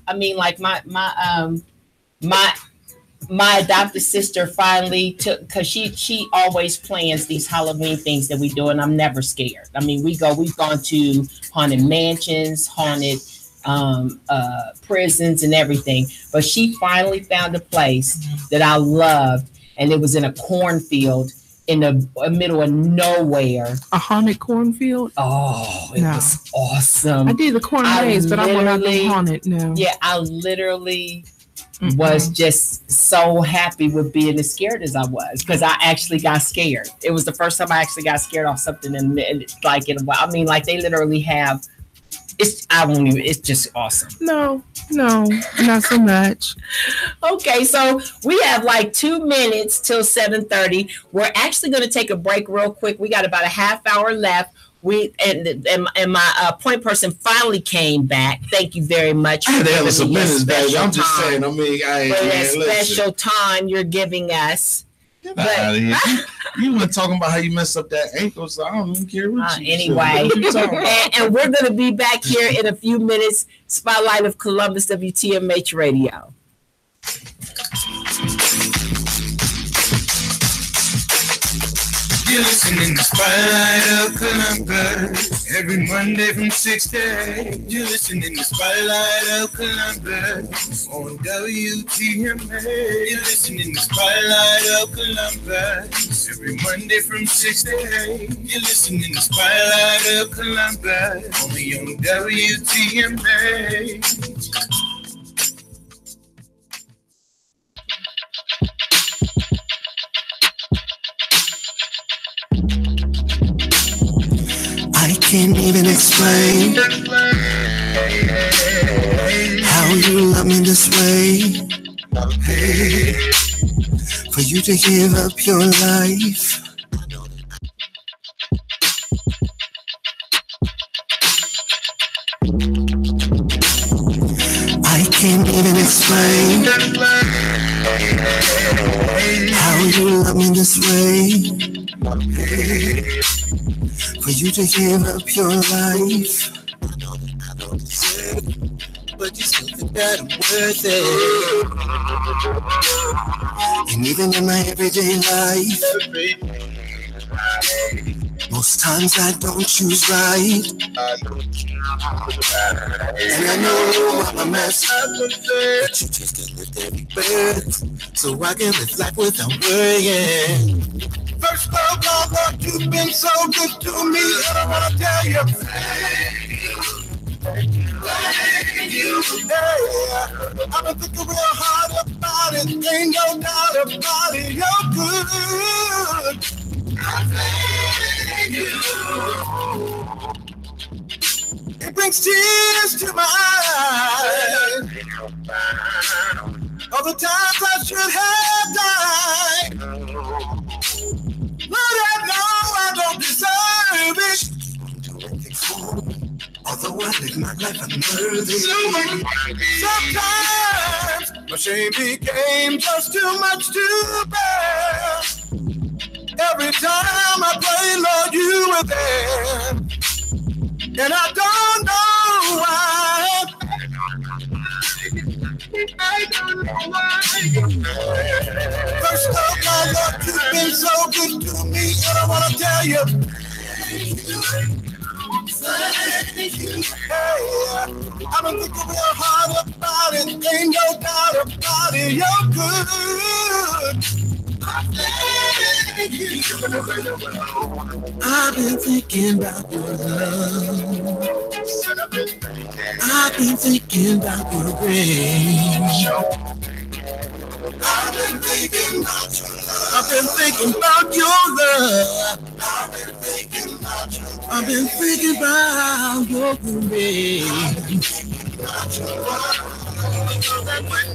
My adopted sister finally took, because she always plans these Halloween things that we do, and I'm never scared. We've gone to haunted mansions, haunted prisons, and everything. But she finally found a place that I loved, and it was in a cornfield. In the middle of nowhere. A haunted cornfield? Oh, it was awesome. I did the corn maze, but I want to be haunted now. Yeah, I literally was just so happy with being as scared as I was, because I actually got scared. It was the first time I actually got scared off something in a while. They literally have. It's just awesome. No, not so much. Okay, so we have 2 minutes till 7:30. We're actually going to take a break real quick. We got about a half hour left. And my point person finally came back. Thank you very much. That was a minute, baby. I'm just saying. For that special time you're giving us. Get out of here. You were talking about how you messed up that ankle, so I don't even care what you anyway. And we're going to be back here in a few minutes. Spotlight of Columbus, WTMH Radio. You're listening to Spotlight of Columbus. Every Monday from 6 to 8. You're listening to Spotlight of Columbus on WTMA. You're listening to Spotlight of Columbus. Every Monday from 6 to 8. You're listening to Spotlight of Columbus only on WTMA. I can't even explain how you love me this way. For you to give up your life. I can't even explain how you love me this way. For you to give up your life. I don't deserve it, but you still think that I'm worth it. And even in my everyday life, most times I don't choose right. And I know I'm a mess, but you just can't lift every burden, so I can live life without worrying. First of all, Lord, you've been so good to me, and I wanna tell you, thank you. Yeah, I've been thinking real hard about it, ain't no doubt about it, you're good. Thank you. It brings tears to my eyes. All the times I should have died. Lord, I know I don't deserve it. Although I live my life unworthy. Sometimes my shame became just too much to bear. Every time I pray, Lord, you were there. And I don't know why. I don't know why. First of all, Lord, you've been so good to me, and I want to tell you. Thank you. Hey, I've been thinking real hard about it, ain't no doubt about it, you're good. Thank you. I've been thinking about your love. I've been thinking about your grace. I've been thinking about your love. I've been thinking about your love. I've been thinking about your grace.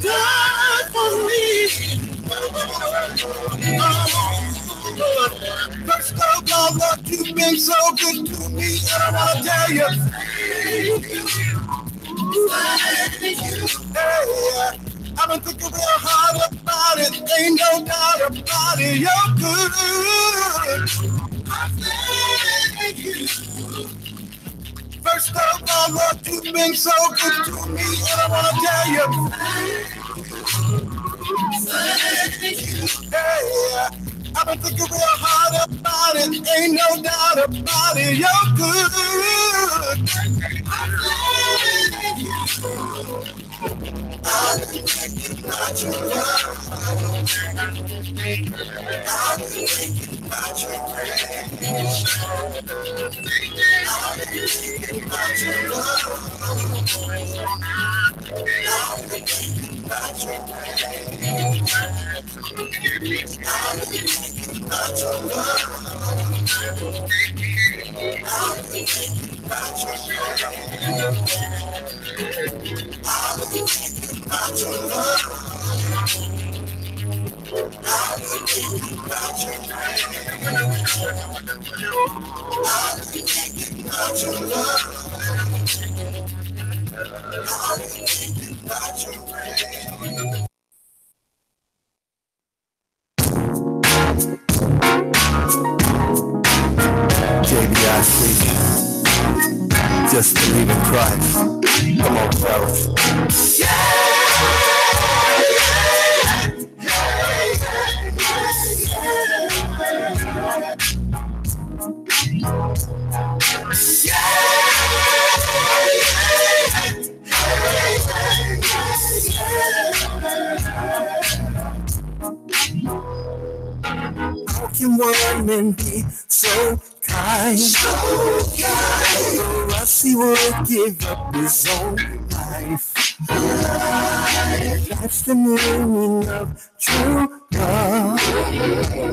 God for me. First of all, Lord, you've been so good to me, and I want to tell you. Hey, I've been thinking real hard about it, ain't no doubt about it, you're good. Thank you. First of all, Lord, you've been so good to me, and I want to tell you. Hey, I've been thinking real hard about it, ain't no doubt about it, you're good. I've been thinking about your love. I've been thinking about your grace. I've been thinking about your love. I've been thinking about your grace. I've been thinking about your love. I've been thinking about your grace. I've been thinking about your love. I've been thinking about your grace. I've been thinking about your love. I've been thinking about your grace. JBIC, just believe in Christ. Come on, fellas. someone and be so kind. For us, he would give up his own life. That's the meaning of true love,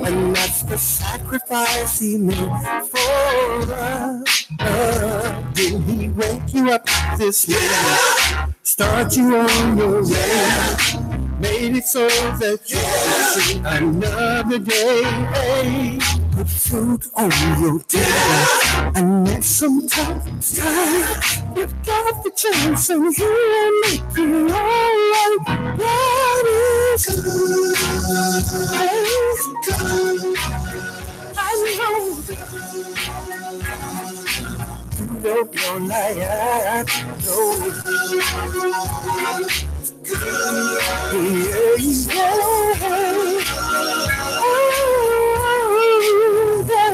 and that's the sacrifice he made for us. Did he wake you up this morning, start you on your way, made it so that you could see another day? Put food on your table, and then sometimes you've got the chance, and he'll make you alright. God is good. I know you don't know like I know.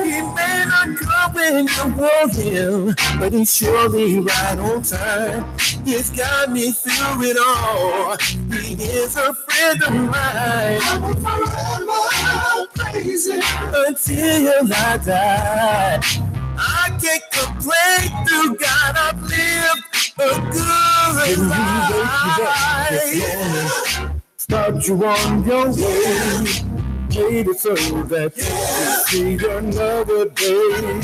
He may not come when you want him, but he's surely right on time. He's got me through it all. He is a friend of mine. I'm crazy until I die. I can't complain through God. I've lived a good life. Start you on your way, made it so that you can see another day.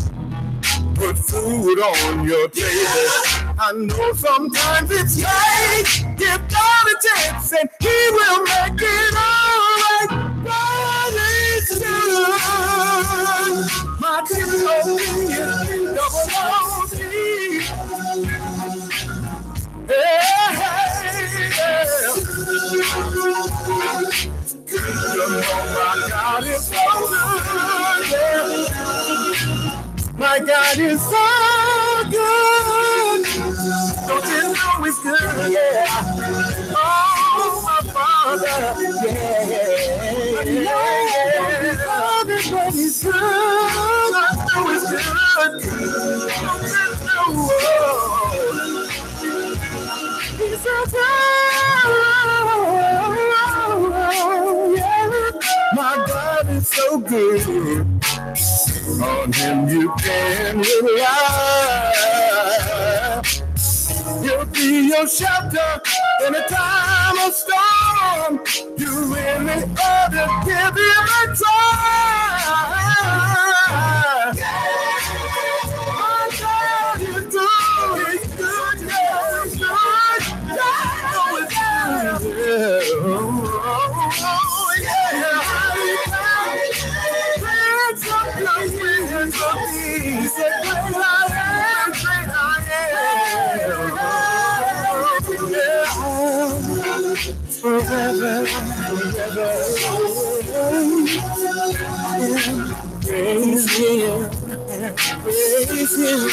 Put food on your table. I know sometimes it's right. Give God a chance and he will make it alright. God is good. My difficulty is double OT. My God is so good. My God is so good. Don't you know he's good? Yeah. Oh, my Father. Yeah. But he's good. I know he's good. Don't you know? He's so good. Yeah. My God is so good. On him you can rely. He'll be your shelter in a time of storm. You really ought to give him a try. My God is good. He's good. Yeah, he's good. Yeah, oh, it's forever, forever. Praise him, praise him.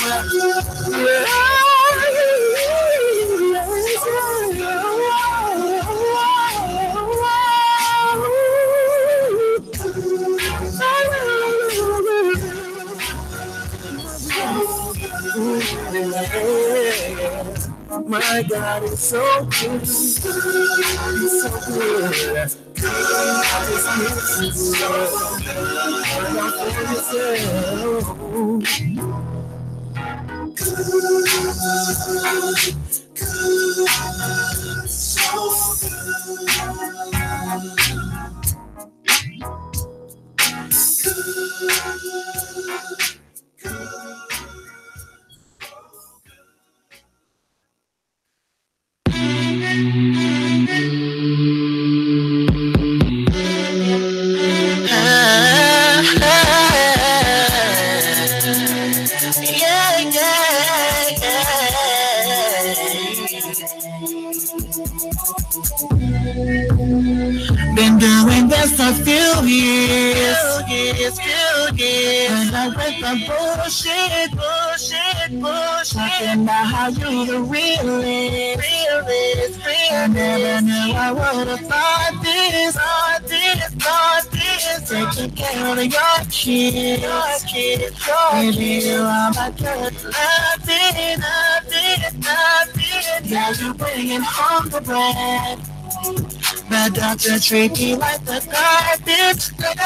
My God is so good. He's so good. God is so Been doing this a few years, and I went the bullshit, talking about how you the realest. I never knew I would have thought this, taking care of your kids, baby, you are my good, nothing, now you bringing home the bread. But don't treat me like the garbage. Let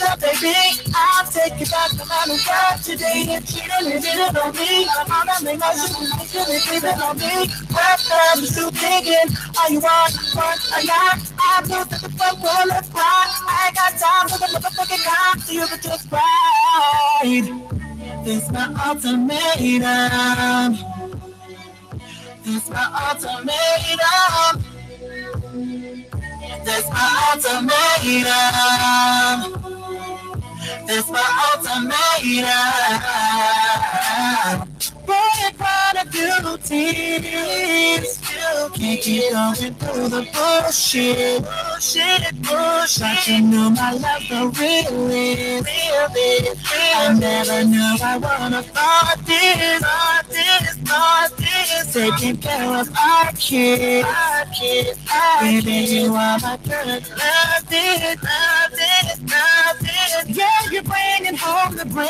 up, baby. I'll take you back to my new girl today. And she didn't on me. All that make my shit on me. I'm still thinking, are you on? Or not? I moved to the fuck, well, let's ride. I ain't got time for the motherfucking cop, so you can just ride. This my ultimatum. This my ultimatum. This my ultimatum. This my ultimatum. Boy, I'm proud of you, tears. Can't keep going through the bullshit. But you knew my love for real is. I never knew I wanna thought this. Taking care of our kids. Baby, you are my girl. Love this. Yeah, you're bringing home the brain.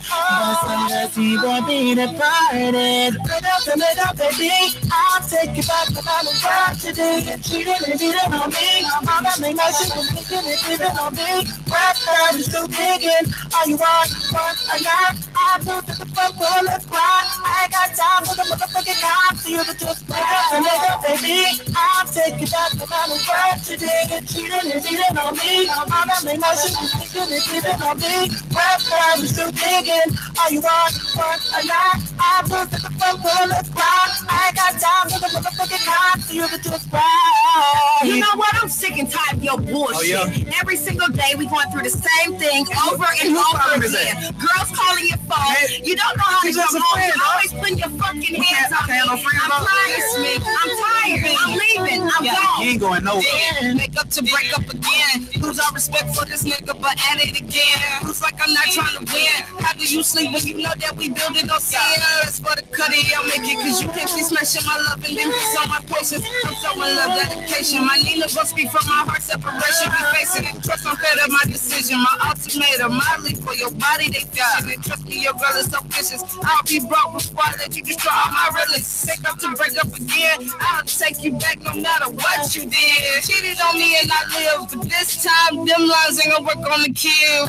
But sometimes you won't be departed. Let up, baby. I'll take you back to my world today. And she didn't on me. All that make my shit didn't on me. Right now, you're still digging. Are you on? Or not? I moved to the front door, let's ride. I ain't got time for the motherfucking cops. So you can just let up, baby. I'll take you back to my world today. And she didn't on me. All that make my shit didn't on me. Right now, you're still digging. Are you on? Or not? I moved to the front door, let's ride. I ain't got time for the motherfucking cops. So you can just ride. You know what? I'm sick and tired of your bullshit. Oh, yeah? Every single day we going through the same thing over and over again. Girls calling your phone. Hey, you don't know how to come home. You always putting your fucking hands on me. I'm tired, I'm tired. I'm leaving. I'm gone. You ain't going nowhere. Make up to break up again. Lose all respect for this nigga, but at it again. Looks like I'm not trying to win. How do you sleep when you know that we building no sin? That's for the cutty, I'll make it. Cause you can't be smashing my love and then piece on my patience. I'm showing love dedication. My Nina will speak from my heart. Separation be facing it. Trust I'm fed up my decision. My ultimatum. My leave for your body, they fishing it. Trust me, your girl is so vicious. I'll be brought before I let you destroy all my relics. Take up to break up again. I'll take you back no matter what you did. Cheated on me and I live. But this time, them lines ain't gonna work on the kill.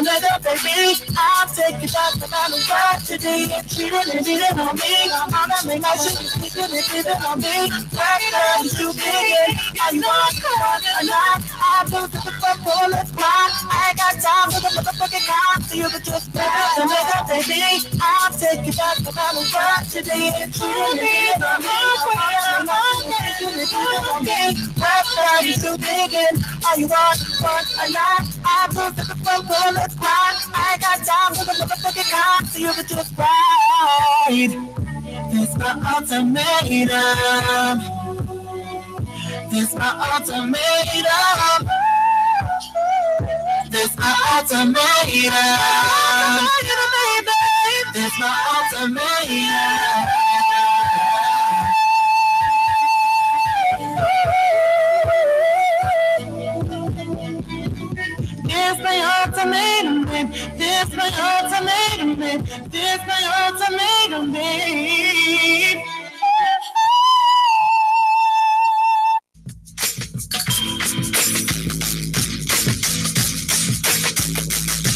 Let up, baby. I'll take you back to my world today. And cheated on me. All that make my shit didn't on me. Right now, you still digging. Are you on? Or not? I moved to the front door, let's ride. I ain't got time for the motherfucking cops. So you can just let up, baby. I'll take you back to my world today. And cheated on me. Right now, you still digging. Are you on? Or not? I moved to the front door, let's ride. I ain't got time for the motherfucking cops. So you can just ride. This my ultimatum. This my ultimatum. This my ultimatum. This my ultimatum. This my ultimatum, babe. This my ultimatum, babe. This my ultimatum, babe.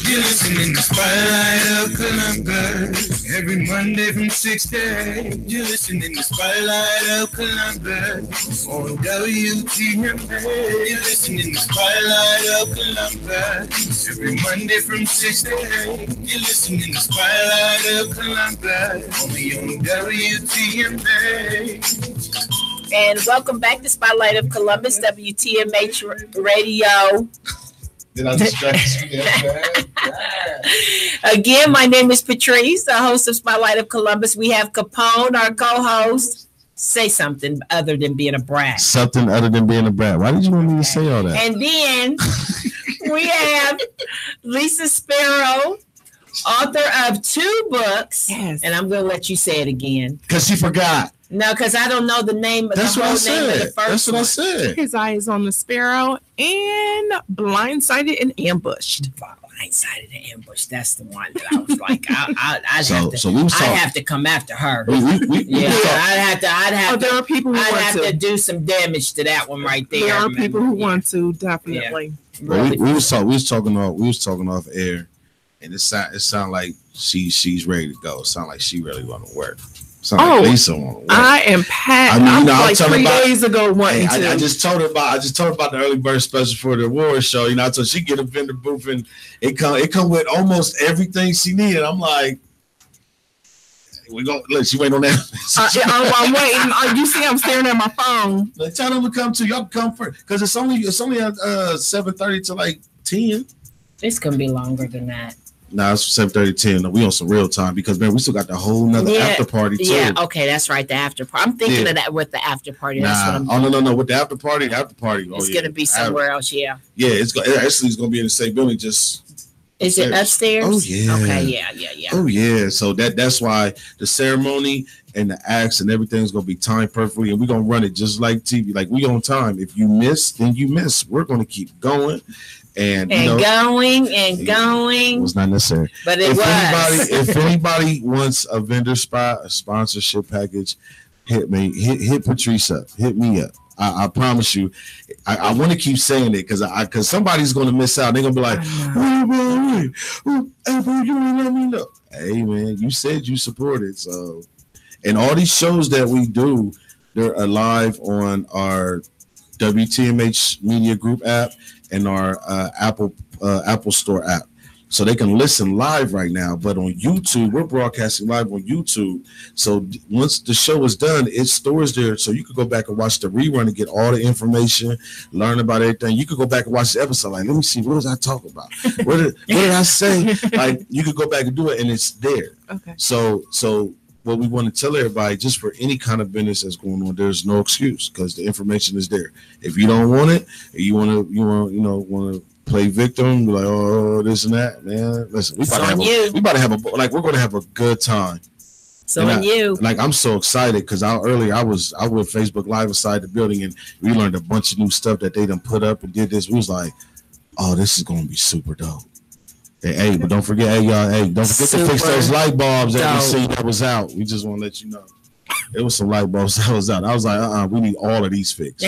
You're listening to Spotlight of Columbus every Monday from 6 to 8. You're listening to Spotlight of Columbus on WTMA. You're listening to Spotlight of Columbus every Monday from 6 to 8. You're listening to Spotlight of Columbus only on WTMA. And welcome back to Spotlight of Columbus, WTMH Radio. Did I distract you? Again, my name is Patrice, the host of Spotlight of Columbus. We have Capone, our co-host. Say something other than being a brat. Something other than being a brat. Why did you want me to say all that? And then we have Lisa Sparrow, author of 2 books. Yes. And I'm going to let you say it again. Because she forgot. No, because I don't know the name of That's the what whole I name of the said. first That's what one. I said. His Eye is on the Sparrow and Blindsided and Ambushed. Blindsided and Ambushed. That's the one that I was like, I have to come after her. I'd have there are people who have to do some damage to that one right there. There are people who want to, definitely. Yeah. We was talking off air, and it sound like she's ready to go. It sound like she really want to work. Like Lisa want to work. I am packed. I mean, like 3 days ago wanting to. I just told her about the early bird special for the award show. You know, so she get a vendor booth and it come with almost everything she needed. I'm like, we go. Look, she waiting on that. I'm waiting. You see, I'm staring at my phone. Tell them to come to. Y'all come first because it's only at 7:30 to like 10. It's gonna be longer than that. Nah, it's 7:30, 10. No, we on some real time because man, we still got the whole nother after party too. Yeah, okay, that's right. The after party. I'm thinking of that with the after party. That's what I'm thinking. No. With the after party. It's gonna be somewhere else. Yeah. Yeah, it's gonna be in the same building. Is it upstairs? Oh yeah. Okay. Yeah. Oh yeah. So that's why the ceremony and the acts and everything's gonna be timed perfectly, and we're gonna run it just like TV. Like we on time. If you miss, then you miss. We're gonna keep going. And going. It was not necessary. But if anybody wants a vendor spot, a sponsorship package, hit me. Hit Patrice up. Hit me up. I promise you. I want to keep saying it because somebody's going to miss out. They're going to be like, wait. Hey, bro, you didn't let me know. Hey, man, you said you supported. So, and all these shows that we do, they're live on our WTMH Media Group app and our Apple Store app. So they can listen live right now. But on YouTube, we're broadcasting live on YouTube. So once the show is done, it stores there. So you could go back and watch the rerun and get all the information, learn about everything. You could go back and watch the episode. Like, let me see, what was I talking about? What did I say? Like, you could go back and do it, and it's there. Okay. So what we want to tell everybody, just for any kind of business that's going on, there's no excuse because the information is there. If you don't want it, you want to play victim, be like, oh, this and that, man. Listen, we're going to have a good time. I'm so excited because I was with Facebook Live inside the building and we learned a bunch of new stuff that they done put up and did this. We was like, oh, this is going to be super dope. Hey, but don't forget, don't forget to fix those light bulbs that we see that was out. We just want to let you know. It was some light bulbs that was out. I was like, we need all of these fixed.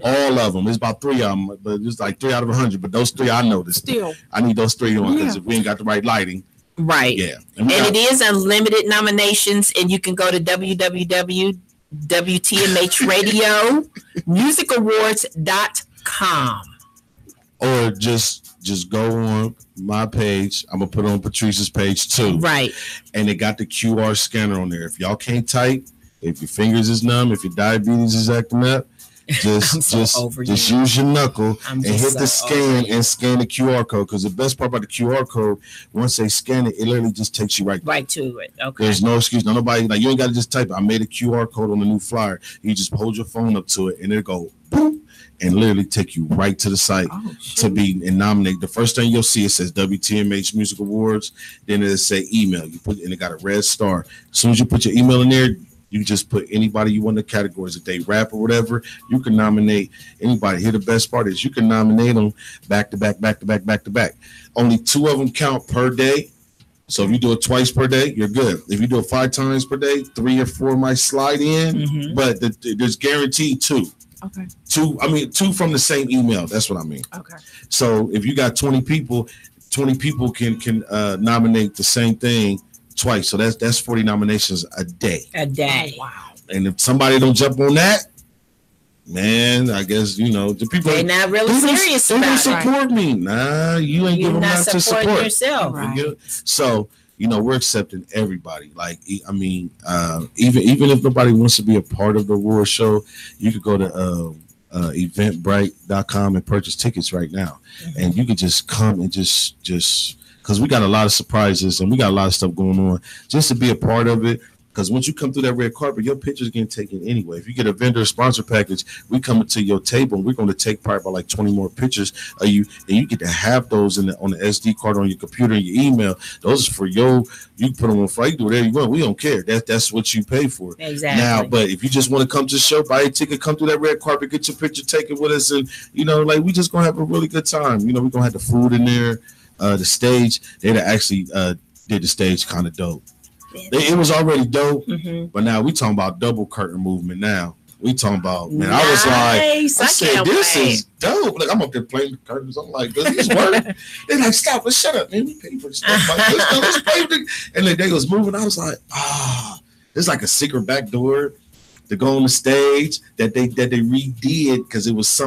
All of them. There's about 3 of them, but it's like 3 out of 100. But those 3 I noticed. Still, I need those 3 on because if we ain't got the right lighting. Right. Yeah. And it is unlimited nominations, and you can go to www.WTMHradio.musicawards.com. Or just go on my page. I'm gonna put it on Patrice's page too. Right. And it got the QR scanner on there. If y'all can't type, if your fingers is numb, if your diabetes is acting up, just use your knuckle and hit the scan and scan the QR code. Because the best part about the QR code, once they scan it, it literally just takes you right to it. Okay. There's no excuse. Nobody like you ain't got to just type it. I made a QR code on the new flyer. You just hold your phone up to it and it'll go boom. And literally take you right to the site to be and nominate. The first thing you'll see, it says WTMH Music Awards. Then it'll say email. You put and it got a red star. As soon as you put your email in there, you just put anybody you want in the categories. If they rap or whatever, you can nominate anybody. Here the best part is you can nominate them back to back. Only 2 of them count per day. So if you do it twice per day, you're good. If you do it 5 times per day, 3 or 4 might slide in, but there's guaranteed 2. Okay. 2 from the same email. That's what I mean. Okay. So if you got 20 people, 20 people can nominate the same thing twice. So that's 40 nominations a day. A day. Oh, wow. And if somebody don't jump on that, man, I guess the people they're not really serious about it. They don't support me. Nah, you ain't giving them that to support yourself. Right. So we're accepting everybody. Like, I mean, even if nobody wants to be a part of the award show, you could go to eventbrite.com and purchase tickets right now. And you could just come and just because we got a lot of surprises and we got a lot of stuff going on just to be a part of it. Because once you come through that red carpet, your picture's getting taken anyway. If you get a vendor sponsor package, we come to your table and we're going to take part by like 20 more pictures of you, and you get to have those on the SD card on your computer and your email. Those are for you can put them on flight, do whatever you want. We don't care. That's what you pay for. Exactly. Now, but if you just want to come to the show, buy a ticket, come through that red carpet, get your picture taken with us, and we just gonna have a really good time. We're gonna have the food in there. the stage, they'd actually did the stage kind of dope. It was already dope, but now we talking about double curtain movement now. We talking about, man, I was like, I said, this is dope. Like, I'm up there playing the curtains. I'm like, does this work? They're like, stop, let's shut up, man. We pay for stuff. Like, let's play with it. And then they was moving. I was like, it's like a secret back door to go on the stage that they redid because it was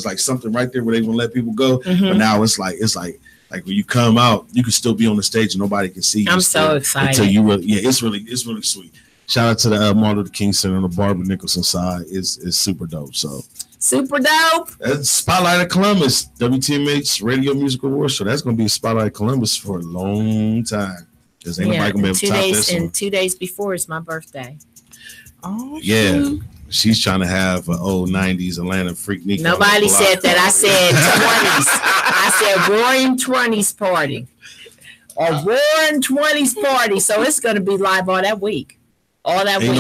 like something right there where they won't let people go. But now it's like when you come out, you can still be on the stage and nobody can see you. I'm so excited. Until you really, it's really sweet. Shout out to the Martin Luther King Center on the Barbara Nicholson side. It's super dope. So super dope. That's Spotlight of Columbus, WTMH Radio Music Awards. So that's gonna be a Spotlight of Columbus for a long time. Because ain't nobody gonna be able to top this. And 2 days before is my birthday. Oh yeah. Shoot. She's trying to have an old 90s Atlanta freak. Nobody said that. I said 20s. I said roaring 20s party. A roaring 20s party. So it's gonna be live all that week. All that week.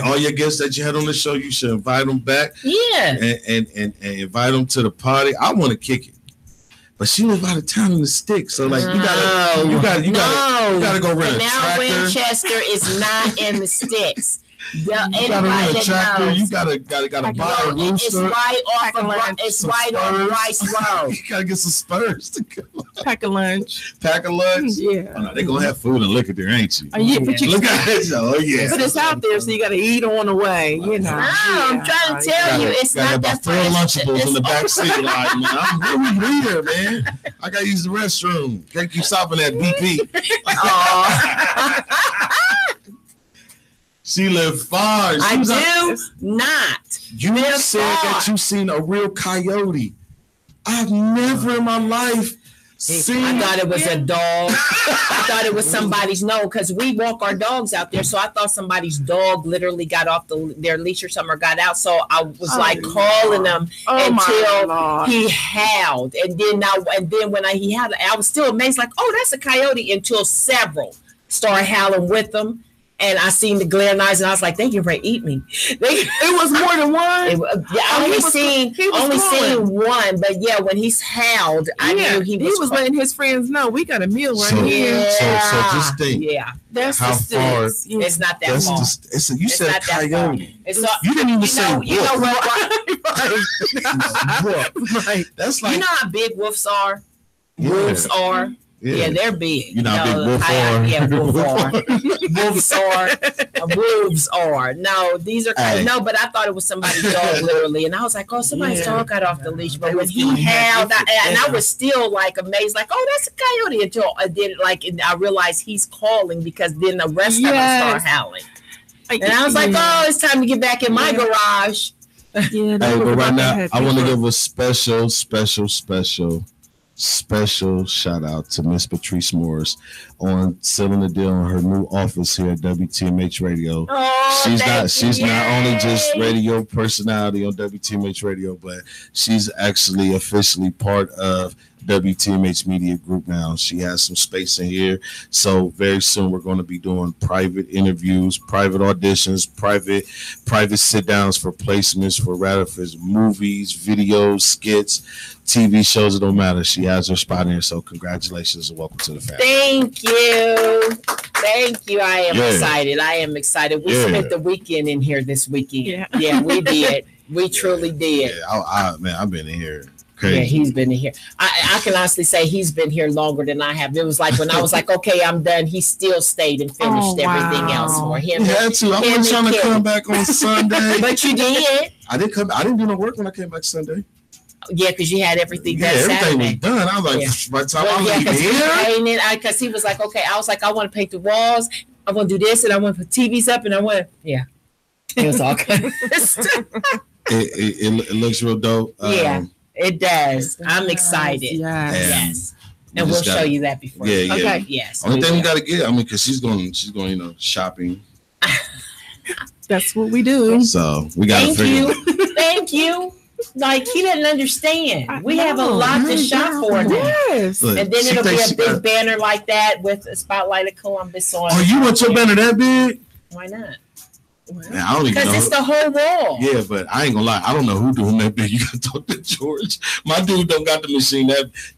All your guests that you had on the show, you should invite them back. Yeah. And invite them to the party. I want to kick it. But she was out of town in the sticks. So like you gotta go rent a tractor. Winchester is not in the sticks. You gotta rent a tractor. You gotta buy a rooster. It's right on Rice Road. You gotta get some Spurs to go. Pack a lunch. Yeah. Oh, no, they gonna have food and liquor there, ain't you? Yeah, but look at it. Oh yeah. But it's out there, so you gotta eat on the way. You know. No, I'm trying to tell you, it's not that. 4 Lunchables in the back seat. Like, man, I'm really leader, man. I gotta use the restroom. Can't keep stopping at BP. She lived far. I do not. You said that you seen a real coyote. I've never in my life seen. I thought it was a dog. I thought it was somebody's because we walk our dogs out there. So I thought somebody's dog literally got off their leash or something or got out. So I was calling them until he howled. And then when he howled, I was still amazed, like, oh, that's a coyote, until several started howling with them. And I seen the glaring eyes, and I was like, "They get ready to eat me." It was more than one. I only seen one, but yeah, when he's howled, I knew he was letting his friends know we got a meal right here. So just think, that's how far. It's not that far. You said coyote. You didn't even say wolf. You know what? Right. That's like, you know how big wolves are. Wolves are. Yeah, they're big. You know how big wolves are. Yeah, wolves are. No, these are no, but I thought it was somebody's dog, literally, and I was like, oh, somebody's dog got off the leash. But when he howled, and I was still like amazed, like, oh, that's a coyote, until I did it, like, and I realized he's calling, because then the rest of them start howling, and I was like, oh, it's time to get back in my garage. Yeah, but right now, I want to give a special shout out to Miss Patrice Morris on sealing the deal on her new office here at WTMH Radio. She's not only just radio personality on WTMH Radio, but she's actually officially part of WTMH Media Group now. She has some space in here, so very soon we're going to be doing private interviews, private auditions, private sit downs for placements for movies, videos, skits, TV shows. It don't matter. She has her spot in here. So congratulations and welcome to the family. Thank you. I am excited. We spent the weekend in here this weekend. Yeah, we did. We truly did. Yeah, man, I've been in here. Crazy. Yeah, he's been in here. I can honestly say he's been here longer than I have. It was like when I was like, okay, I'm done, he still stayed and finished everything else for him. He had to. I wasn't trying to come back on Sunday. But you did. I didn't do no work when I came back Sunday. Yeah, because you had everything done. Everything was done. I was like, by the time I was here, because he was like, okay, I was like, I want to paint the walls, I want to do this, and I want to put TVs up, and I want to, it was all kind of stuff. It looks real dope. It does. I'm excited. Yes. And we'll show you that before. Yeah. Okay. Yes. Only thing we got to get, because she's going, shopping. That's what we do. So we got to figure. Thank you. Like, he didn't understand. We have a lot to shop for now. Yes. Look, and then it'll be a big banner like that with a Spotlight of Columbus on. Oh, you want your banner that big? Why not? Man, I don't even know. Because it's the whole wall. Yeah, but I ain't gonna lie. I don't know who doing that big. You gotta talk to George. My dude don't got the machine.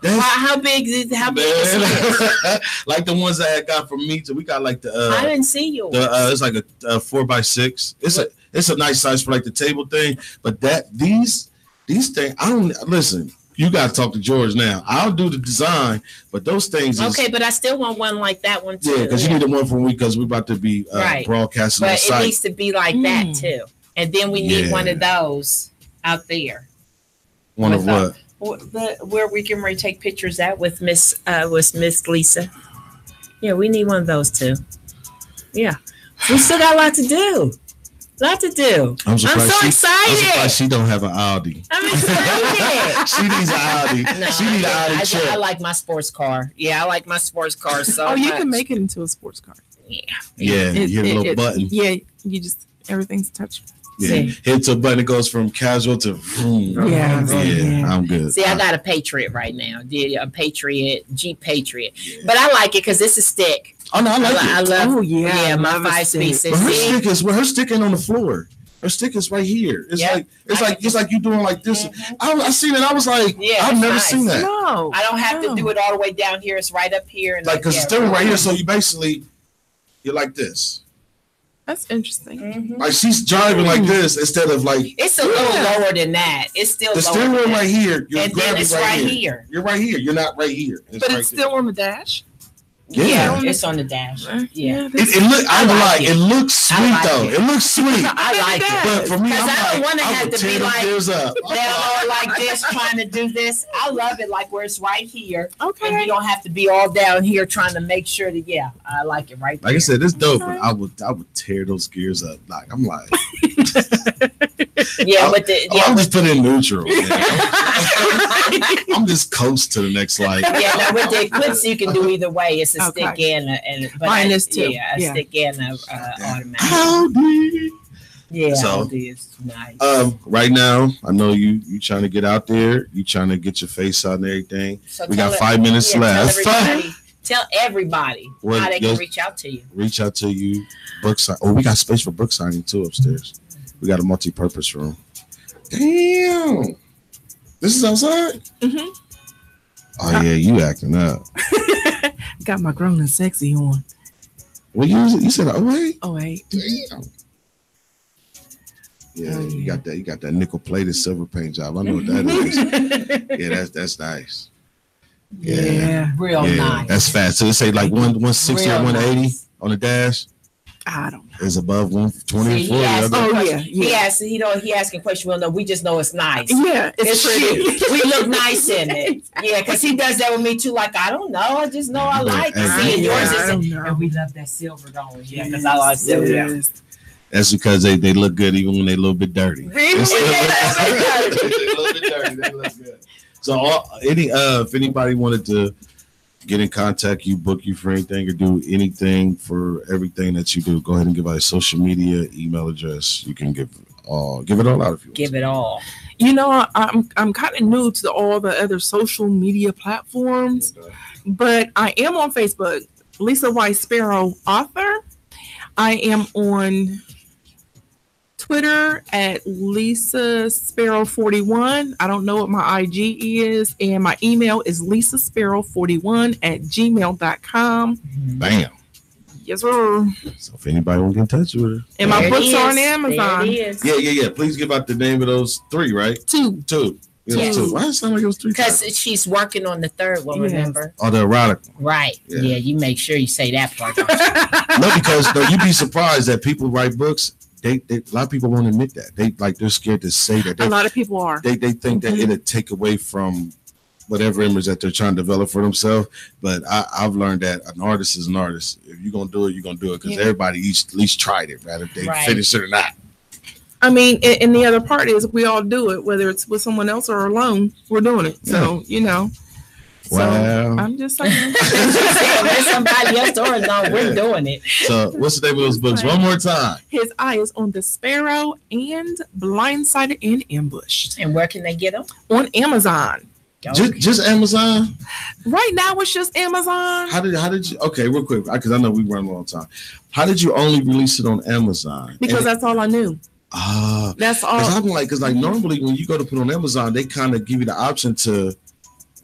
How big is it? Like the ones that I got from me. So we got like the. I didn't see yours. It's like a 4x6. It's a nice size for like the table thing. But these things, I don't listen. You got to talk to George now. I'll do the design, but those things. Okay, but I still want one like that one too. Yeah, because you need the one for me because we're about to be broadcasting. But it needs to be like that too, and then we need one of those out there. One of what? Where we can take pictures at with Miss Lisa. Yeah, we need one of those too. Yeah, we still got a lot to do. Lot to do. I'm so excited. I'm surprised she don't have an Audi. I'm excited. She needs an Audi. No, she needs an Audi trip. I like my sports car. Yeah, I like my sports car so you much. can make it into a sports car. Yeah, you hit a little button. Yeah, you just everything's touched. Yeah, hit a button. It goes from casual to yeah. I'm good. See, I got a Patriot right now. A Patriot, Jeep Patriot, but I like it because it's a stick. Oh no, I like it. I love my 5-speed. Her stick ain't on the floor. Her stick is right here. It's like you doing like this. I seen it. I was like, I've never seen that. No, I don't have to do it all the way down here. It's right up here. And like because it's still right here. So you're like this. That's interesting. Like she's driving like this instead of like. It's a little lower than that. It's still. The steering wheel right here. And then it's right here. You're right here. You're not right here. But it's still on the dash. Yeah, it's on the dash. Yeah, it looks sweet though. It looks sweet. I like it, but for me, I don't want to have to be like down like this, trying to do this. I love it like where it's right here. Okay, and you don't have to be all down here trying to make sure that. I like it right there. Like I said, it's dope. But I would tear those gears up. Like I'm like. I'm just put in neutral. I'm just coast to the next light. Yeah, now with the Eclipse, you can do either way. It's a stick and mine is too. Yeah, a stick and a automatic. Howdy. Yeah, so, Howdy is nice. Right now, I know you trying to get out there. You trying to get your face out and everything. So we got 5 minutes left. Tell everybody how they can reach out to you. Reach out to you. Book sign. Oh, we got space for book signing too upstairs. We got a multi-purpose room. Damn. This is outside? Mm-hmm. Oh, yeah, you acting up. Got my grown and sexy on. Well, you said 08? 08. Damn. Yeah, you got that. You got that nickel-plated silver paint job. I know what that is. Yeah, that's nice. Yeah, real nice. That's fast. So it say like 160 or 180 on the dash. I don't know. It's above 120. He asking questions. Well, no, we just know it's nice. Yeah, it's pretty. We look nice in it. Yeah, because he does that with me too. Like I don't know, I just know I like it. See, yours is, and we love that silver, don't we? Yeah, because I like silver. Yeah. That's because they look good even when they a little bit dirty. Really? They look good. So, if anybody wanted to get in contact, book you for anything, or do anything for everything that you do, go ahead and give out a social media, email address. You can give it all out if you want. Give it all. You know, I'm kind of new to all the other social media platforms, but I am on Facebook, Lisa White Sparrow author. I am on Twitter at Lisa Sparrow 41. I don't know what my IG is, and my email is lisasparrow41@gmail.com. Bam. Yes, sir. So if anybody want to get in touch with her, and my books are on Amazon. Yeah. Please give out the name of those 3, right? 2. Yes. 2. Why does it sound like it was 3? Because she's working on the 3rd one. Remember? Oh, the erotic one. Right. Yeah. You make sure you say that part. No, because you'd be surprised that people write books. They a lot of people won't admit that. They're scared to say that. A lot of people are. They think that it'll take away from whatever image that they're trying to develop for themselves. But I've learned that an artist is an artist. If you're gonna do it, you're gonna do it because everybody at least tried it, right? If they finish it or not. I mean, and the other part is we all do it, whether it's with someone else or alone. We're doing it. So Wow. So I'm just saying. There's somebody else or no, we're doing it. So what's the name of those books? One more time. His Eye is on the Sparrow and Blindsided and Ambushed. And where can they get them? On Amazon. Just Amazon? Right now it's just Amazon. How did you? Okay, real quick, because I know we run a long time. How did you only release it on Amazon? Because that's all I knew. That's all. Because normally when you go to put on Amazon, they kind of give you the option to,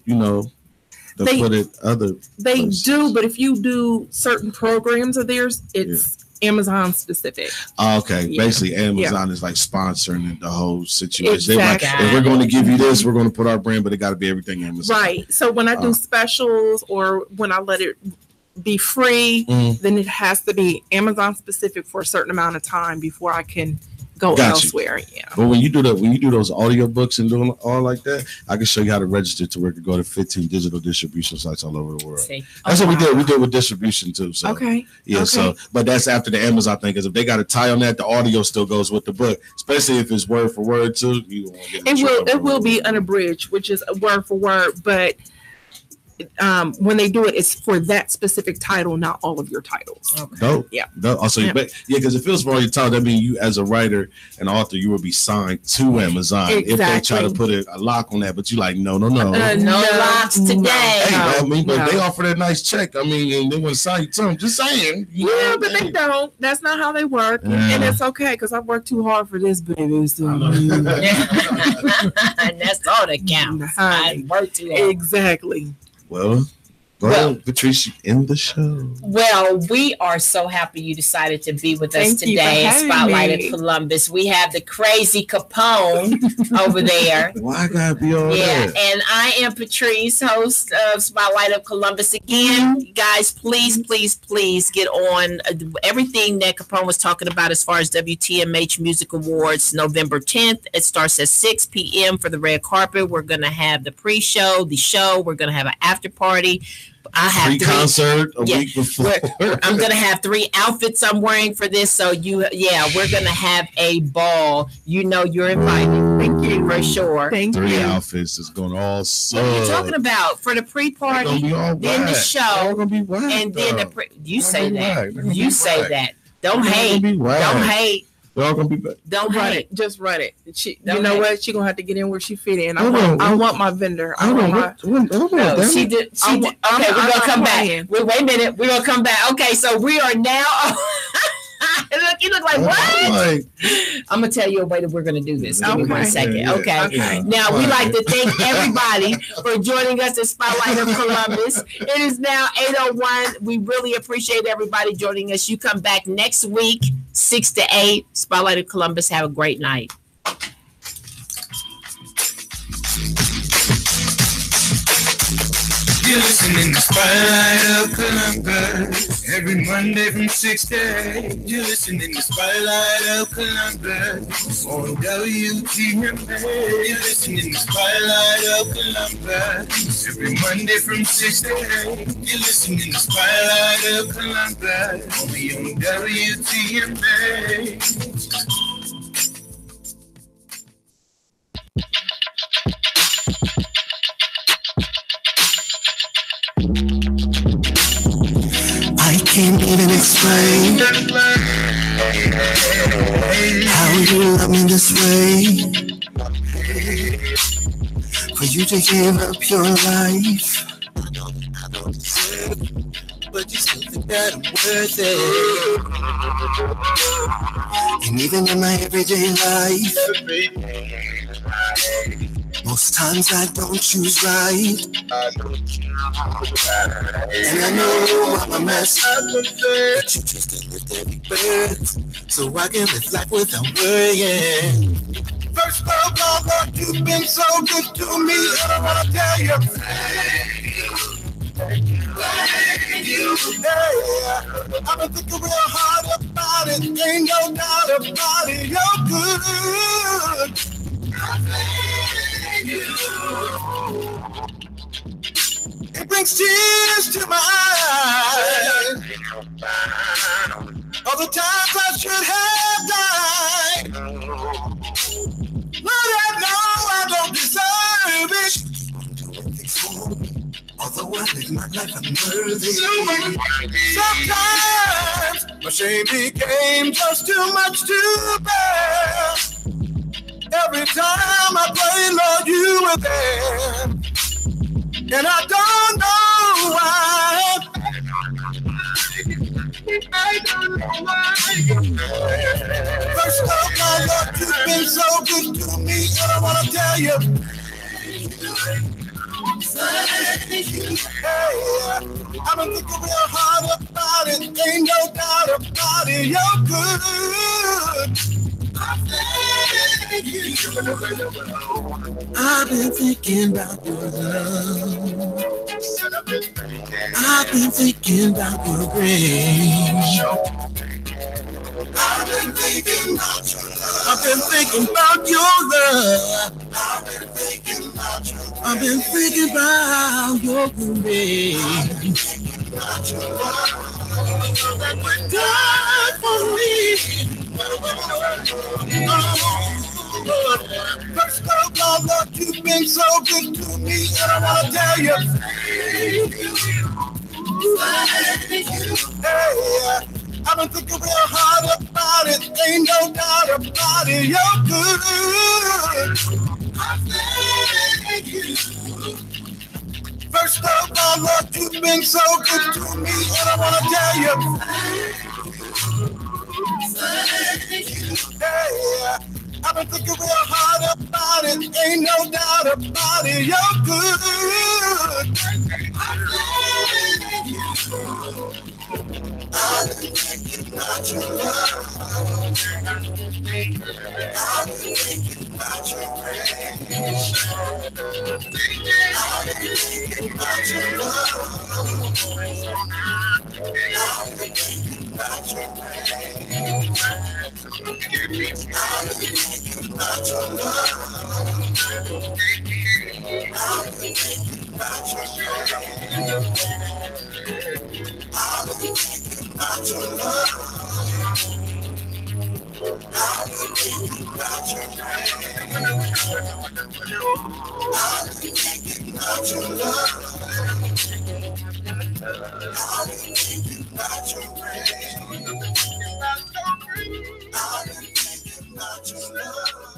put it other. They places. do, but if you do certain programs of theirs, it's Amazon specific. Okay, basically Amazon is like sponsoring the whole situation. Exactly. They're like, if we're going to give you this, we're going to put our brand, but it got to be everything Amazon. Right. So when I do specials or when I let it be free, then it has to be Amazon specific for a certain amount of time before I can go elsewhere. Yeah. But when you do those audiobooks and doing all like that, I can show you how to register to where it could go to 15 digital distribution sites all over the world. That's what we did. We did with distribution too. So yeah. So, but that's after the Amazon thing, because if they got a tie on that, the audio still goes with the book, especially if it's word for word too. You won't get it will be unabridged, which is word for word, but when they do it, it's for that specific title, not all of your titles. Dope. Yeah. Also, because it feels for all your title. That means you, as a writer and author, you will be signed to Amazon. If they try to put a lock on that, but you like, no locks today. Hey, but they offer that nice check. I mean, and they want to sign you to them. Just saying. But they don't. That's not how they work, and it's okay because I worked too hard for this, baby. So. And that's all that counts. I worked too hard. Exactly. Well, Patrice, in the show. Well, we are so happy you decided to be with us today at Spotlight of Columbus. We have the crazy Capone over there. Why I gotta be on there? And I am Patrice, host of Spotlight of Columbus. Again, guys, please get on everything that Capone was talking about as far as WTMH Music Awards, November 10th. It starts at 6 p.m. for the red carpet. We're going to have the pre-show, the show. We're going to have an after party. I have concert a week before. I'm gonna have 3 outfits I'm wearing for this. So we're gonna have a ball. You're invited. Thank you for sure. Thank you. 3 outfits is going all so. What are you talking about? For the pre-party, then the show, gonna be white, and then you say that. You say that. Don't hate. Don't hate. They're all gonna be back. Don't run hate. it. Just run it. You know what? She gonna have to get in where she fit in. I want my vendor. She did. Okay, we're gonna come back. Wait a minute. We're gonna come back. Okay, so we are now. You look like what? I'm gonna tell you a way that we're gonna do this. Give me 1 second. Okay. Now we like to thank everybody for joining us at Spotlight of Columbus. It is now 8:01. We really appreciate everybody joining us. You come back next week, 6 to 8. Spotlight of Columbus. Have a great night. You're listening to Spotlight of Columbus every Monday from 6 to 8. You're listening to Spotlight of Columbus on WTMA. You're listening to Spotlight of Columbus every Monday from 6 to 8. You're listening to Spotlight of Columbus only on WTMA. I can't even explain how you love me this way. For you to give up your life, I don't deserve it, but you still think that I'm worth it. And even in my everyday life, most times I don't choose right. And I know I'm a mess up, but you just can't lift every breath, so I can live life without worrying. First of all, Lord, you've been so good to me, and I wanna tell you, thank you. Yeah, I've been thinking real hard about it, ain't no doubt about it, you're good. Thank you. It brings tears to my eyes. All the times I should have died. Lord, I know I don't deserve it. I'm doing things for me, although I live my life unworthy. Sometimes my shame became just too much to bear. Every time I pray, Lord, you were there. and I don't know why. I don't know why. First of all, Lord, you've been so good to me, and I want to tell you. Hey, I've been thinking real hard about it, ain't no doubt about it, you're good. I've been thinking about your love. I've been thinking about your grace. I've been thinking about your love. I've been thinking about your love. I've been thinking about your grace. God for me. First of all, Lord, you've been so good to me, and I want to tell you. Hey, I've been thinking real hard about it, ain't no doubt about it, you're good. First of all, Lord, you've been so good to me, and I want to tell you. Hey, I've been thinking real hard about it, ain't no doubt about it, you're good. I've been thinking about your love. I've been thinking about your grace. I've been thinking about your love. I've been thinking about your grace. I've been thinking about your love. I've been thinking about your grace. I've been thinking about your love. I've been thinking about your grace. I've been thinking about your love. I've been thinking about your grace. I've been thinking about your love.